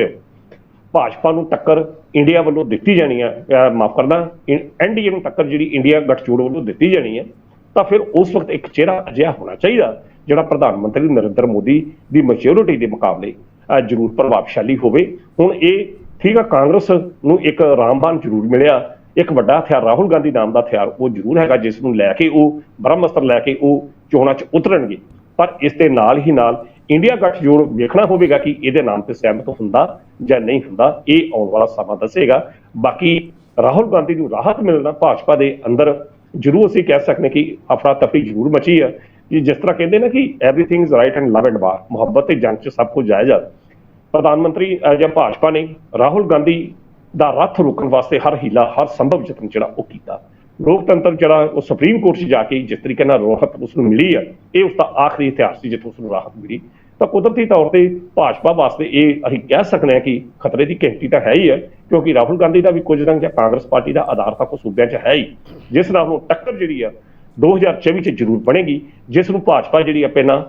ਭਾਜਪਾ ਨੂੰ ਟੱਕਰ ਇੰਡੀਆ ਵੱਲੋਂ ਦਿੱਤੀ ਜਾਣੀ ਹੈ, ਮਾਫ ਕਰਨਾ ਐਨਡੀਏ ਨੂੰ ਟੱਕਰ ਜਿਹੜੀ ਇੰਡੀਆ ਗੱਠਜੋੜ ਵੱਲੋਂ ਦਿੱਤੀ ਜਾਣੀ ਹੈ, ਤਾਂ ਫਿਰ ਉਸ ਵਕਤ ਇੱਕ ਚਿਹਰਾ ਅਜਿਹਾ ਹੋਣਾ ਚਾਹੀਦਾ ਜਿਹੜਾ ਪ੍ਰਧਾਨ ਮੰਤਰੀ ਨਰਿੰਦਰ ਮੋਦੀ ਦੀ ਮੈਚਿਓਰਿਟੀ ਦੇ ਮੁਕਾਬਲੇ ਜ਼ਰੂਰ ਪ੍ਰਭਾਵਸ਼ਾਲੀ ਹੋਵੇ। ਹੁਣ ਇਹ ਠੀਕ ਆ, ਕਾਂਗਰਸ ਨੂੰ ਇੱਕ ਰਾਮਬਾਣ ਜ਼ਰੂਰ ਮਿਲਿਆ, ਇੱਕ ਵੱਡਾ ਹਥਿਆਰ ਰਾਹੁਲ ਗਾਂਧੀ ਨਾਮ ਦਾ ਹਥਿਆਰ ਉਹ ਜ਼ਰੂਰ ਹੈਗਾ ਜਿਸ ਨੂੰ ਲੈ ਕੇ ਉਹ ਬ੍ਰਹਮਅਸਤਰ ਲੈ ਕੇ ਉਹ ਚੋਣਾਂ 'ਚ ਉਤਰਨਗੇ। ਪਰ ਇਸ ਦੇ ਨਾਲ ਹੀ ਨਾਲ ਇੰਡੀਆ ਗੱਠਜੋੜ ਵੇਖਣਾ ਹੋਵੇਗਾ ਕਿ ਇਹਦੇ ਨਾਮ ਤੇ ਸਹਿਮਤ ਹੁੰਦਾ ਜਾਂ ਨਹੀਂ ਹੁੰਦਾ, ਇਹ ਆਉਣ ਵਾਲਾ ਸਮਾਂ ਦੱਸੇਗਾ। ਬਾਕੀ ਰਾਹੁਲ ਗਾਂਧੀ ਨੂੰ ਰਾਹਤ ਮਿਲਣਾ ਭਾਜਪਾ ਦੇ ਅੰਦਰ ਜ਼ਰੂਰ ਅਸੀਂ ਕਹਿ ਸਕਦੇ ਕਿ ਅਫਰਾ ਤਫਰੀ ਜ਼ਰੂਰ ਮਚੀ ਹੈ ਕਿ ਜਿਸ ਤਰ੍ਹਾਂ ਕਹਿੰਦੇ ਨੇ ਕਿ everything is right and love and war, ਮੁਹੱਬਤ ਤੇ ਜੰਗ 'ਚ ਸਭ ਕੁਝ ਜਾਇਜ਼ ਆ। ਪ੍ਰਧਾਨ ਮੰਤਰੀ ਜਾਂ ਭਾਜਪਾ ਨੇ ਰਾਹੁਲ ਗਾਂਧੀ ਦਾ ਰੱਥ ਰੋਕਣ ਵਾਸਤੇ ਹਰ ਹੀਲਾ ਹਰ ਸੰਭਵ ਯਤਨ ਜਿਹੜਾ ਉਹ ਕੀਤਾ। ਲੋਕਤੰਤਰ ਜਿਹੜਾ ਉਹ ਸੁਪਰੀਮ ਕੋਰਟ 'ਚ ਜਾ ਕੇ ਜਿਸ ਤਰੀਕੇ ਨਾਲ ਰਾਹਤ ਉਸ ਨੂੰ ਮਿਲੀ ਹੈ, ਇਹ ਉਸ ਦਾ ਆਖਰੀ ਇਤਿਹਾਸ ਸੀ ਜਿੱਥੇ ਉਸ ਨੂੰ ਰਾਹਤ ਮਿਲੀ। ਤਾਂ ਕੁਦਰਤੀ ਤੌਰ ਤੇ ਭਾਜਪਾ ਵਾਸਤੇ ਇਹ ਅਸੀਂ ਕਹਿ ਸਕਦੇ ਹਾਂ ਕਿ ਖਤਰੇ ਦੀ ਘੰਟੀ ਤਾਂ ਹੈ ਹੀ ਹੈ, ਕਿਉਂਕਿ ਰਾਹੁਲ ਗਾਂਧੀ ਦਾ ਵੀ ਕੁਝ ਰੰਗ ਜਾਂ ਕਾਂਗਰਸ ਪਾਰਟੀ ਦਾ ਆਧਾਰ ਤਾਂ ਕੁਝ ਸੂਬਿਆਂ 'ਚ ਹੈ ਹੀ, ਜਿਸ ਨਾਲ ਉਹ ਟੱਕਰ ਜਿਹੜੀ ਆ 2024 'ਚ ਜ਼ਰੂਰ ਬਣੇਗੀ, ਜਿਸ ਨੂੰ ਭਾਜਪਾ ਜਿਹੜੀ ਆ ਪਹਿਲਾਂ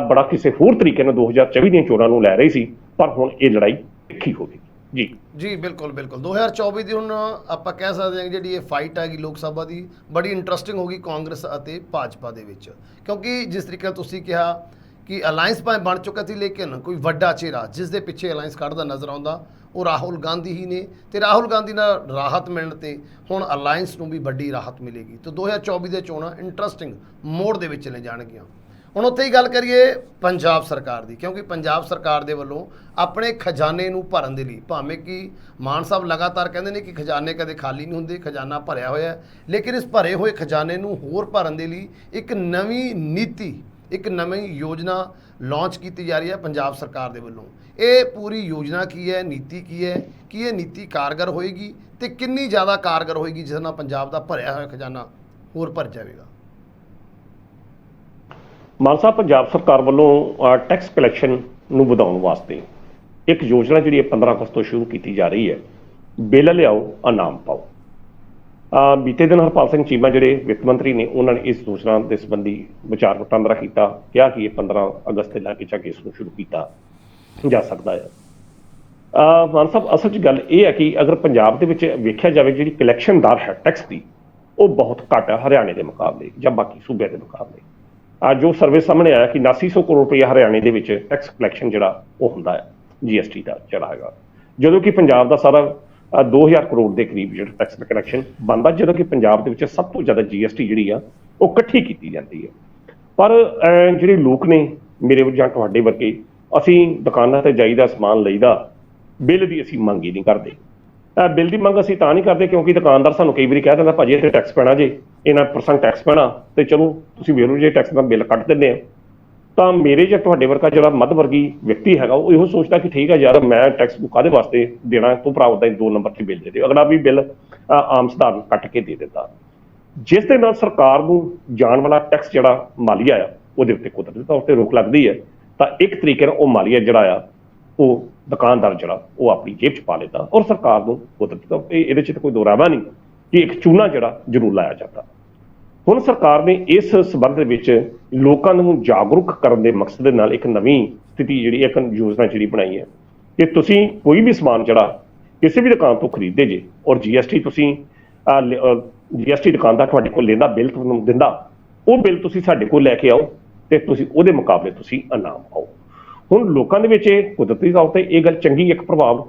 ਬੜਾ ਕਿਸੇ ਹੋਰ ਤਰੀਕੇ ਨਾਲ 2024 ਦੀਆਂ ਚੋਣਾਂ ਨੂੰ ਲੈ ਰਹੀ ਸੀ, ਪਰ ਹੁਣ ਇਹ ਲੜਾਈ ਤਿੱਖੀ ਹੋਵੇਗੀ। ਜੀ ਬਿਲਕੁਲ 2024 ਦੀ ਹੁਣ ਆਪਾਂ ਕਹਿ ਸਕਦੇ ਹਾਂ ਕਿ ਜਿਹੜੀ ਇਹ ਫਾਈਟ ਹੈਗੀ ਲੋਕ ਸਭਾ ਦੀ ਬੜੀ ਇੰਟਰਸਟਿੰਗ ਹੋਗੀ ਕਾਂਗਰਸ ਅਤੇ ਭਾਜਪਾ ਦੇ ਵਿੱਚ, ਕਿਉਂਕਿ ਜਿਸ ਤਰੀਕੇ ਨਾਲ ਤੁਸੀਂ ਕਿਹਾ ਕਿ ਅਲਾਇੰਸ ਭਾਵੇਂ ਬਣ ਚੁੱਕਾ ਸੀ, ਲੇਕਿਨ ਕੋਈ ਵੱਡਾ ਚਿਹਰਾ ਜਿਸ ਦੇ ਪਿੱਛੇ ਅਲਾਇੰਸ ਕੱਢਦਾ ਨਜ਼ਰ ਆਉਂਦਾ ਉਹ ਰਾਹੁਲ ਗਾਂਧੀ ਹੀ ਨੇ, ਤੇ ਰਾਹੁਲ ਗਾਂਧੀ ਨਾਲ ਰਾਹਤ ਮਿਲਣ ਤੇ ਹੁਣ ਅਲਾਇੰਸ ਨੂੰ ਵੀ ਵੱਡੀ ਰਾਹਤ ਮਿਲੇਗੀ। ਤਾਂ 2024 ਦੇ ਚੋਣਾਂ ਇੰਟਰਸਟਿੰਗ ਮੋੜ ਦੇ ਵਿੱਚ ਚਲੇ ਜਾਣਗੀਆਂ। ਹੁਣ ਉੱਥੇ ਹੀ ਗੱਲ ਕਰੀਏ ਪੰਜਾਬ ਸਰਕਾਰ ਦੀ, ਕਿਉਂਕਿ ਪੰਜਾਬ ਸਰਕਾਰ ਦੇ ਵੱਲੋਂ ਆਪਣੇ ਖਜ਼ਾਨੇ ਨੂੰ ਭਰਨ ਦੇ ਲਈ, ਭਾਵੇਂ ਕਿ ਮਾਨ ਸਾਹਿਬ ਲਗਾਤਾਰ ਕਹਿੰਦੇ ਨੇ ਕਿ ਖਜ਼ਾਨੇ ਕਦੇ ਖਾਲੀ ਨਹੀਂ ਹੁੰਦੇ, ਖਜ਼ਾਨਾ ਭਰਿਆ ਹੋਇਆ ਹੈ, ਲੇਕਿਨ ਇਸ ਭਰੇ ਹੋਏ ਖਜ਼ਾਨੇ ਨੂੰ ਹੋਰ ਭਰਨ ਦੇ ਲਈ ਇੱਕ ਨਵੀਂ ਨੀਤੀ, ਇੱਕ ਨਵੀਂ ਯੋਜਨਾ ਲਾਂਚ ਕੀਤੀ ਜਾ ਰਹੀ ਹੈ ਪੰਜਾਬ ਸਰਕਾਰ ਦੇ ਵੱਲੋਂ। ਇਹ ਪੂਰੀ ਯੋਜਨਾ ਕੀ ਹੈ, ਨੀਤੀ ਕੀ ਹੈ, ਕਿ ਇਹ ਨੀਤੀ ਕਾਰਗਰ ਹੋਏਗੀ ਤੇ ਕਿੰਨੀ ਜ਼ਿਆਦਾ ਕਾਰਗਰ ਹੋਏਗੀ, ਜਿਸ ਨਾਲ ਪੰਜਾਬ ਦਾ ਭਰਿਆ ਹੋਇਆ ਖਜ਼ਾਨਾ ਹੋਰ ਭਰ ਜਾਵੇਗਾ? ਮਾਨ ਸਾਹਿਬ, ਪੰਜਾਬ ਸਰਕਾਰ ਵੱਲੋਂ ਟੈਕਸ ਕਲੈਕਸ਼ਨ ਨੂੰ ਵਧਾਉਣ ਵਾਸਤੇ ਇੱਕ ਯੋਜਨਾ ਜਿਹੜੀ 15 ਅਗਸਤ ਤੋਂ ਸ਼ੁਰੂ ਕੀਤੀ ਜਾ ਰਹੀ ਹੈ, ਬਿੱਲ ਲਿਆਓ ਇਨਾਮ ਪਾਓ। ਬੀਤੇ ਦਿਨ ਹਰਪਾਲ ਸਿੰਘ ਚੀਮਾ ਜਿਹੜੇ ਵਿੱਤ ਮੰਤਰੀ ਨੇ, ਉਹਨਾਂ ਨੇ ਇਸ ਯੋਜਨਾ ਦੇ ਸੰਬੰਧੀ ਵਿਚਾਰ ਵਟਾਂਦਰਾ ਕੀਤਾ, ਕਿਹਾ ਕਿ ਇਹ 15 ਅਗਸਤ ਦੇ ਲਾਗੇ ਜਾ ਕੇ ਇਸ ਨੂੰ ਸ਼ੁਰੂ ਕੀਤਾ ਜਾ ਸਕਦਾ ਹੈ। ਮਾਨ ਸਾਹਿਬ, ਅਸਲ 'ਚ ਗੱਲ ਇਹ ਹੈ ਕਿ ਅਗਰ ਪੰਜਾਬ ਦੇ ਵਿੱਚ ਵੇਖਿਆ ਜਾਵੇ, ਜਿਹੜੀ ਕਲੈਕਸ਼ਨ ਦਰ ਹੈ ਟੈਕਸ ਦੀ, ਉਹ ਬਹੁਤ ਘੱਟ ਹੈ ਹਰਿਆਣੇ ਦੇ ਮੁਕਾਬਲੇ ਜਾਂ ਬਾਕੀ ਸੂਬਿਆਂ ਦੇ ਮੁਕਾਬਲੇ। ਜੋ ਸਰਵੇ ਸਾਹਮਣੇ ਆਇਆ ਕਿ 8900 ਕਰੋੜ ਰੁਪਏ ਹਰਿਆਣੇ ਦੇ ਵਿੱਚ ਟੈਕਸ ਕਲੈਕਸ਼ਨ ਜਿਹੜਾ ਉਹ ਹੁੰਦਾ ਹੈ, GST ਦਾ ਜਿਹੜਾ ਹੈਗਾ, ਜਦੋਂ ਕਿ ਪੰਜਾਬ ਦਾ ਸਾਰਾ 2000 ਕਰੋੜ ਦੇ ਕਰੀਬ ਜਿਹੜਾ ਟੈਕਸ ਦਾ ਕਲੈਕਸ਼ਨ ਬਣਦਾ, ਜਦੋਂ ਕਿ ਪੰਜਾਬ ਦੇ ਵਿੱਚ ਸਭ ਤੋਂ ਜ਼ਿਆਦਾ GST ਜਿਹੜੀ ਆ ਉਹ ਇਕੱਠੀ ਕੀਤੀ ਜਾਂਦੀ ਹੈ। ਪਰ ਜਿਹੜੇ ਲੋਕ ਨੇ ਮੇਰੇ ਜਾਂ ਤੁਹਾਡੇ ਵਰਗੇ, ਅਸੀਂ ਦੁਕਾਨਾਂ 'ਤੇ ਜਾਈਦਾ, ਸਮਾਨ ਲਈਦਾ, ਬਿੱਲ ਦੀ ਅਸੀਂ ਮੰਗ ਹੀ ਨਹੀਂ ਕਰਦੇ। ਬਿੱਲ ਦੀ ਮੰਗ ਅਸੀਂ ਤਾਂ ਨਹੀਂ ਕਰਦੇ ਕਿਉਂਕਿ ਦੁਕਾਨਦਾਰ ਸਾਨੂੰ ਕਈ ਵਾਰੀ ਕਹਿ ਦਿੰਦਾ, ਭਾਜੀ ਇੱਥੇ ਟੈਕਸ ਪੈਣਾ ਜੇ, ਇਹਨਾਂ % ਟੈਕਸ ਪੈਣਾ, ਤੇ ਚਲੋ ਤੁਸੀਂ ਵੇਖ ਲਓ ਜੇ ਟੈਕਸ ਦਾ ਬਿੱਲ ਕੱਟ ਦਿੰਦੇ ਆ। ਤਾਂ ਮੇਰੇ ਜਾਂ ਤੁਹਾਡੇ ਵਰਗਾ ਜਿਹੜਾ ਮੱਧ ਵਰਗੀ ਵਿਅਕਤੀ ਹੈਗਾ, ਉਹ ਇਹੋ ਸੋਚਦਾ ਕਿ ਠੀਕ ਹੈ ਯਾਰ, ਮੈਂ ਟੈਕਸ ਨੂੰ ਕਾਹਦੇ ਵਾਸਤੇ ਦੇਣਾ, ਤੂੰ ਭਰਾ ਉਹਦਾ 2 ਨੰਬਰ 'ਤੇ ਬਿੱਲ ਦੇ ਦਿਓ। ਅਗਲਾ ਵੀ ਬਿੱਲ ਆਮ ਸਧਾਰਨ ਕੱਟ ਕੇ ਦੇ ਦਿੰਦਾ, ਜਿਸ ਦੇ ਨਾਲ ਸਰਕਾਰ ਨੂੰ ਜਾਣ ਵਾਲਾ ਟੈਕਸ ਜਿਹੜਾ ਮਾਲੀਆ ਆ, ਉਹਦੇ ਉੱਤੇ ਕੁਦਰਤੀ ਤੌਰ 'ਤੇ ਰੋਕ ਲੱਗਦੀ ਹੈ। ਤਾਂ ਇੱਕ ਤਰੀਕੇ ਨਾਲ ਉਹ ਮਾਲੀਆ ਜਿਹੜਾ ਆ, ਉਹ ਦੁਕਾਨਦਾਰ ਜਿਹੜਾ ਉਹ ਆਪਣੀ ਜੇਬ 'ਚ ਪਾ ਲੈਂਦਾ, ਔਰ ਸਰਕਾਰ ਨੂੰ ਕੁਦਰਤੀ ਤੌਰ 'ਤੇ ਇਹਦੇ 'ਚ ਤਾਂ ਕੋਈ ਦੋਰਾਵਾ ਨਹੀਂ ਕਿ ਇੱਕ ਚੂਨਾ ਜਿਹੜਾ ਜ਼ਰੂਰ ਲਾਇਆ ਜਾਂਦਾ। ਹੁਣ ਸਰਕਾਰ ਨੇ ਇਸ ਸੰਬੰਧ ਦੇ ਵਿੱਚ ਲੋਕਾਂ ਨੂੰ ਜਾਗਰੂਕ ਕਰਨ ਦੇ ਮਕਸਦ ਦੇ ਨਾਲ ਇੱਕ ਨਵੀਂ ਸਥਿਤੀ ਜਿਹੜੀ, ਇੱਕ ਯੋਜਨਾ ਜਿਹੜੀ ਬਣਾਈ ਹੈ ਕਿ ਤੁਸੀਂ ਕੋਈ ਵੀ ਸਮਾਨ ਜਿਹੜਾ ਕਿਸੇ ਵੀ ਦੁਕਾਨ ਤੋਂ ਖਰੀਦਦੇ ਜੇ, ਔਰ GST ਤੁਸੀਂ GST ਦੁਕਾਨਦਾਰ ਤੁਹਾਡੇ ਕੋਲ ਲੈਂਦਾ, ਬਿੱਲ ਤੁਹਾਨੂੰ ਦਿੰਦਾ, ਉਹ ਬਿੱਲ ਤੁਸੀਂ ਸਾਡੇ ਕੋਲ ਲੈ ਕੇ ਆਓ ਤੇ ਤੁਸੀਂ ਉਹਦੇ ਮੁਕਾਬਲੇ ਤੁਸੀਂ ਇਨਾਮ ਪਾਓ। ਹੁਣ ਲੋਕਾਂ ਦੇ ਵਿੱਚ ਇਹ ਕੁਦਰਤੀ ਤੌਰ 'ਤੇ ਇਹ ਗੱਲ ਚੰਗੀ ਇੱਕ ਪ੍ਰਭਾਵ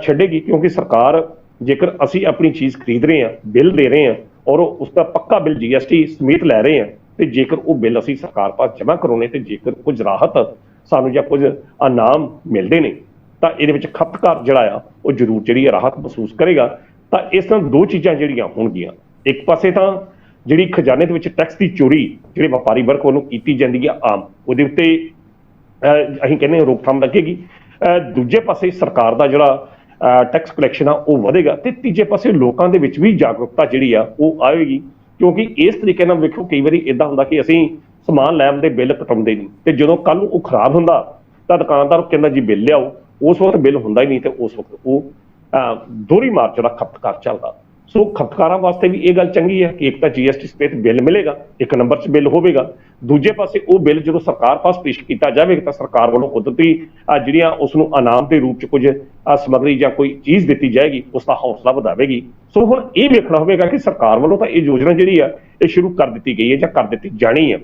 ਛੱਡੇਗੀ, ਕਿਉਂਕਿ ਸਰਕਾਰ, ਜੇਕਰ ਅਸੀਂ ਆਪਣੀ ਚੀਜ਼ ਖਰੀਦ ਰਹੇ ਹਾਂ, ਬਿੱਲ ਦੇ ਰਹੇ ਹਾਂ, ਔਰ ਉਸ ਦਾ ਪੱਕਾ ਬਿੱਲ GST ਸਮੇਤ ਲੈ ਰਹੇ ਹਾਂ, ਤੇ ਜੇਕਰ ਉਹ ਬਿੱਲ ਅਸੀਂ ਸਰਕਾਰ ਪਾਸ ਜਮ੍ਹਾਂ ਕਰਾਉਣੇ, ਤੇ ਜੇਕਰ ਕੁਝ ਰਾਹਤ ਸਾਨੂੰ ਜਾਂ ਕੁਝ ਇਨਾਮ ਮਿਲਦੇ ਨੇ, ਤਾਂ ਇਹਦੇ ਵਿੱਚ ਖਪਤਕਾਰ ਜਿਹੜਾ ਆ ਉਹ ਜ਼ਰੂਰ ਜਿਹੜੀ ਰਾਹਤ ਮਹਿਸੂਸ ਕਰੇਗਾ। ਤਾਂ ਇਸ ਨਾਲ 2 ਚੀਜ਼ਾਂ ਜਿਹੜੀਆਂ ਹੋਣਗੀਆਂ, ਇੱਕ ਪਾਸੇ ਤਾਂ ਜਿਹੜੀ ਖਜ਼ਾਨੇ ਦੇ ਵਿੱਚ ਟੈਕਸ ਦੀ ਚੋਰੀ ਜਿਹੜੇ ਵਪਾਰੀ ਵਰਗ ਵੱਲੋਂ ਕੀਤੀ ਜਾਂਦੀ ਹੈ ਆਮ, ਉਹਦੇ ਉੱਤੇ ਅਸੀਂ ਕਹਿੰਦੇ ਰੋਕਥਾਮ ਲੱਗੇਗੀ। ਦੂਜੇ ਪਾਸੇ ਸਰਕਾਰ ਦਾ ਜਿਹੜਾ ਟੈਕਸ ਕਲੈਕਸ਼ਨ ਆ ਉਹ ਵਧੇਗਾ, ਤੇ ਤੀਜੇ ਪਾਸੇ ਲੋਕਾਂ ਦੇ ਵਿੱਚ ਵੀ ਜਾਗਰੂਕਤਾ ਜਿਹੜੀ ਆ ਉਹ ਆਵੇਗੀ। ਕਿਉਂਕਿ ਇਸ ਤਰੀਕੇ ਨਾਲ ਵੇਖੋ, ਕਈ ਵਾਰੀ ਇੱਦਾਂ ਹੁੰਦਾ ਕਿ ਅਸੀਂ ਸਮਾਨ ਲੈਣ ਦੇ ਬਿੱਲ ਕਟਾਉਂਦੇ ਨਹੀਂ, ਤੇ ਜਦੋਂ ਕੱਲ੍ਹ ਨੂੰ ਉਹ ਖਰਾਬ ਹੁੰਦਾ ਤਾਂ ਦੁਕਾਨਦਾਰ ਕਹਿੰਦਾ ਜੀ ਬਿੱਲ ਲਿਆਓ, ਉਸ ਵਕਤ ਬਿੱਲ ਹੁੰਦਾ ਹੀ ਨਹੀਂ, ਤੇ ਉਸ ਵਕਤ ਉਹ ਦੋਹਰੀ ਮਾਰ ਜਿਹੜਾ ਖਪਤਕਾਰ ਚੱਲਦਾ। ਸੋ ਖਪਤਕਾਰਾਂ ਵਾਸਤੇ ਵੀ ਇਹ ਗੱਲ ਚੰਗੀ ਹੈ ਕਿ ਇੱਕ ਤਾਂ GST ਸਮੇਤ ਬਿੱਲ ਮਿਲੇਗਾ, ਇੱਕ ਨੰਬਰ 'ਚ ਬਿੱਲ ਹੋਵੇਗਾ, ਦੂਜੇ ਪਾਸੇ ਉਹ ਬਿੱਲ ਜਦੋਂ ਸਰਕਾਰ ਪਾਸ ਪੇਸ਼ ਕੀਤਾ ਜਾਵੇਗਾ ਤਾਂ ਸਰਕਾਰ ਵੱਲੋਂ ਕੁਦਰਤੀ ਜਿਹੜੀਆਂ ਉਸ ਨੂੰ ਇਨਾਮ ਦੇ ਰੂਪ 'ਚ ਕੁਝ ਸਮੱਗਰੀ ਜਾਂ ਕੋਈ ਚੀਜ਼ ਦਿੱਤੀ ਜਾਏਗੀ, ਉਸ ਦਾ ਹੌਸਲਾ ਵਧਾਵੇਗੀ। ਸੋ ਹੁਣ ਇਹ ਵੇਖਣਾ ਹੋਵੇਗਾ ਕਿ ਸਰਕਾਰ ਵੱਲੋਂ ਤਾਂ ਇਹ ਯੋਜਨਾ ਜਿਹੜੀ ਆ ਇਹ ਸ਼ੁਰੂ ਕਰ ਦਿੱਤੀ ਗਈ ਹੈ ਜਾਂ ਕਰ ਦਿੱਤੀ ਜਾਣੀ ਹੈ,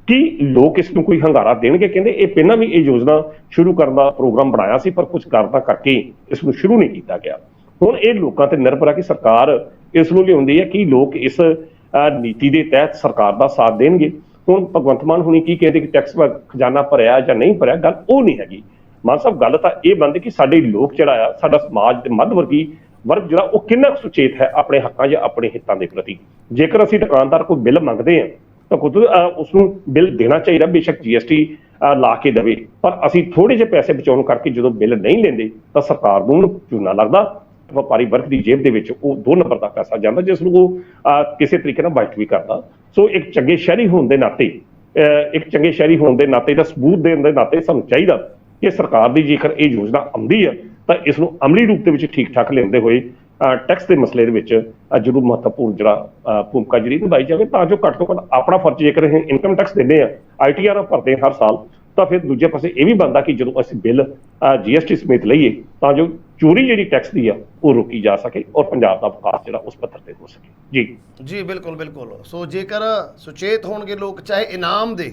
ਕਿ ਲੋਕ ਇਸ ਨੂੰ ਕੋਈ ਹੰਗਾਰਾ ਦੇਣਗੇ। ਕਹਿੰਦੇ ਇਹ ਪਹਿਲਾਂ ਵੀ ਇਹ ਯੋਜਨਾ ਸ਼ੁਰੂ ਕਰਨ ਦਾ ਪ੍ਰੋਗਰਾਮ ਬਣਾਇਆ ਸੀ, ਪਰ ਕੁਝ ਕਾਰਨਾਂ ਕਰਕੇ ਇਸ ਨੂੰ ਸ਼ੁਰੂ ਨਹੀਂ ਕੀਤਾ ਗਿਆ। ਹੁਣ ਇਹ ਲੋਕਾਂ ਤੇ ਨਿਰਭਰ ਹੈ ਕਿ ਸਰਕਾਰ ਇਸ ਨੂੰ ਲਿਆਉਂਦੀ ਹੈ ਕਿ ਲੋਕ ਇਸ ਨੀਤੀ ਦੇ ਤਹਿਤ ਸਰਕਾਰ ਦਾ ਸਾਥ ਦੇਣਗੇ। ਹੁਣ ਭਗਵੰਤ ਮਾਨ ਹੁਣੀ ਕੀ ਕਹਿੰਦੇ ਕਿ ਟੈਕਸ ਖਜ਼ਾਨਾ ਭਰਿਆ ਜਾਂ ਨਹੀਂ ਭਰਿਆ, ਗੱਲ ਉਹ ਨਹੀਂ ਹੈਗੀ। ਮਾਨ ਸਾਹਿਬ, ਗੱਲ ਤਾਂ ਇਹ ਬਣਦੀ ਕਿ ਸਾਡੇ ਲੋਕ ਜਿਹੜਾ ਆ, ਸਾਡਾ ਸਮਾਜ ਦੇ ਮੱਧ ਵਰਗੀ ਵਰਗ ਜਿਹੜਾ, ਉਹ ਕਿੰਨਾ ਕੁ ਸੁਚੇਤ ਹੈ ਆਪਣੇ ਹੱਕਾਂ ਜਾਂ ਆਪਣੇ ਹਿੱਤਾਂ ਦੇ ਪ੍ਰਤੀ। ਜੇਕਰ ਅਸੀਂ ਦੁਕਾਨਦਾਰ ਕੋਈ ਬਿੱਲ ਮੰਗਦੇ ਹਾਂ ਤਾਂ ਖੁਦ ਉਸ ਨੂੰ ਬਿੱਲ ਦੇਣਾ ਚਾਹੀਦਾ, ਬੇਸ਼ੱਕ GST ਲਾ ਕੇ ਦੇਵੇ, ਪਰ ਅਸੀਂ ਥੋੜ੍ਹੇ ਜਿਹੇ ਪੈਸੇ ਬਚਾਉਣ ਕਰਕੇ ਜਦੋਂ ਬਿੱਲ ਨਹੀਂ ਲੈਂਦੇ ਤਾਂ ਸਰਕਾਰ ਨੂੰ ਚੂਨਾ ਲੱਗਦਾ, ਵਪਾਰੀ ਵਰਗ ਦੀ ਜੇਬ ਦੇ ਵਿੱਚ ਉਹ 2 ਨੰਬਰ ਦਾ ਪੈਸਾ ਜਾਂਦਾ, ਜਿਸ ਨੂੰ ਉਹ ਕਿਸੇ ਤਰੀਕੇ ਨਾਲ ਵਾਈਟ ਵੀ ਕਰਦਾ। ਸੋ ਇੱਕ ਚੰਗੇ ਸ਼ਹਿਰੀ ਹੋਣ ਦੇ ਨਾਤੇ, ਦਾ ਸਬੂਤ ਦੇਣ ਦੇ ਨਾਤੇ ਸਾਨੂੰ ਚਾਹੀਦਾ ਕਿ ਸਰਕਾਰ ਦੀ ਜੇਕਰ ਇਹ ਯੋਜਨਾ ਆਉਂਦੀ ਹੈ ਤਾਂ ਇਸ ਨੂੰ ਅਮਲੀ ਰੂਪ ਦੇ ਵਿੱਚ ਠੀਕ ਠਾਕ ਲਿਆਉਂਦੇ ਹੋਏ ਟੈਕਸ ਦੇ ਮਸਲੇ ਦੇ ਵਿੱਚ ਜ਼ਰੂਰ ਮਹੱਤਵਪੂਰਨ ਜਿਹੜਾ ਭੂਮਿਕਾ ਜਿਹੜੀ ਨਿਭਾਈ ਜਾਵੇ, ਤਾਂ ਜੋ ਘੱਟ ਤੋਂ ਘੱਟ ਆਪਣਾ ਫਰਜ਼, ਜੇਕਰ ਅਸੀਂ ਇਨਕਮ ਟੈਕਸ ਦਿੰਦੇ ਹਾਂ, ITR ਭਰਦੇ ਹਰ ਸਾਲ, ਤਾਂ ਫਿਰ ਦੂਜੇ ਪਾਸੇ ਇਹ ਵੀ ਬਣਦਾ ਕਿ ਜਦੋਂ ਅਸੀਂ ਬਿੱਲ GST ਸਮੇਤ ਲਈਏ ਤਾਂ ਜੋ ਚੋਰੀ ਜਿਹੜੀ ਟੈਕਸ ਦੀ ਆ ਉਹ ਰੋਕੀ ਜਾ ਸਕੇ, ਔਰ ਪੰਜਾਬ ਦਾ ਵਿਕਾਸ ਜਿਹੜਾ ਉਸ ਪੱਧਰ ਤੇ ਹੋ ਸਕੇ। ਜੀ ਬਿਲਕੁਲ ਬਿਲਕੁਲ। ਸੋ ਜੇਕਰ ਸੁਚੇਤ ਹੋਣਗੇ ਲੋਕ, ਚਾਹੇ ਇਨਾਮ ਦੇ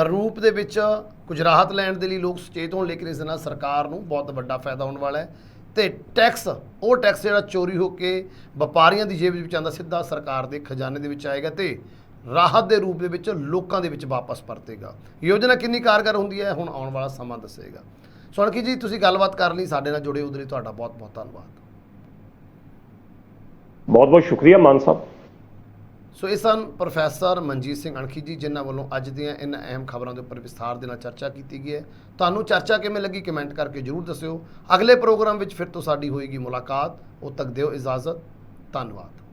ਰੂਪ ਦੇ ਵਿੱਚ ਕੁਝ ਰਾਹਤ ਲੈਣ ਦੇ ਲਈ ਲੋਕ ਸੁਚੇਤ ਹੋਣ, ਲੇਕਿਨ ਇਸ ਦੇ ਨਾਲ ਸਰਕਾਰ ਨੂੰ ਬਹੁਤ ਵੱਡਾ ਫਾਇਦਾ ਹੋਣ ਵਾਲਾ ਹੈ। ਤੇ ਟੈਕਸ, ਉਹ ਟੈਕਸ ਜਿਹੜਾ ਚੋਰੀ ਹੋ ਕੇ ਵਪਾਰੀਆਂ ਦੀ ਜੇਬ ਵਿੱਚ ਆਉਂਦਾ, ਸਿੱਧਾ ਸਰਕਾਰ ਦੇ ਖਜ਼ਾਨੇ ਦੇ ਵਿੱਚ ਆਏਗਾ ਤੇ ਰਾਹਤ ਦੇ ਰੂਪ ਦੇ ਵਿੱਚ ਲੋਕਾਂ ਦੇ ਵਿੱਚ ਵਾਪਸ ਪਰਤੇਗਾ। ਯੋਜਨਾ ਕਿੰਨੀ ਕਾਰਗਰ ਹੁੰਦੀ ਹੈ ਹੁਣ ਆਉਣ ਵਾਲਾ ਸਮਾਂ ਦੱਸੇਗਾ। ਸੋ ਅਣਖੀ ਜੀ, ਤੁਸੀਂ ਗੱਲਬਾਤ ਕਰ ਲਈ, ਸਾਡੇ ਨਾਲ ਜੁੜੇ ਉਹਦੇ ਲਈ ਤੁਹਾਡਾ ਬਹੁਤ ਬਹੁਤ ਧੰਨਵਾਦ। ਬਹੁਤ ਬਹੁਤ ਸ਼ੁਕਰੀਆ ਮਾਨ ਸਾਹਿਬ। ਸੋ ਇਹ ਸਨ ਪ੍ਰੋਫੈਸਰ ਮਨਜੀਤ ਸਿੰਘ ਅਣਖੀ ਜੀ, ਜਿਨ੍ਹਾਂ ਵੱਲੋਂ ਅੱਜ ਦੀਆਂ ਇਹਨਾਂ ਅਹਿਮ ਖਬਰਾਂ ਦੇ ਉੱਪਰ ਵਿਸਥਾਰ ਦੇ ਨਾਲ ਚਰਚਾ ਕੀਤੀ ਗਈ ਹੈ। ਤੁਹਾਨੂੰ ਚਰਚਾ ਕਿਵੇਂ ਲੱਗੀ ਕਮੈਂਟ ਕਰਕੇ ਜ਼ਰੂਰ ਦੱਸਿਓ। ਅਗਲੇ ਪ੍ਰੋਗਰਾਮ ਵਿੱਚ ਫਿਰ ਤੋਂ ਸਾਡੀ ਹੋਏਗੀ ਮੁਲਾਕਾਤ। ਉਦੋਂ ਤੱਕ ਦਿਓ ਇਜਾਜ਼ਤ। ਧੰਨਵਾਦ।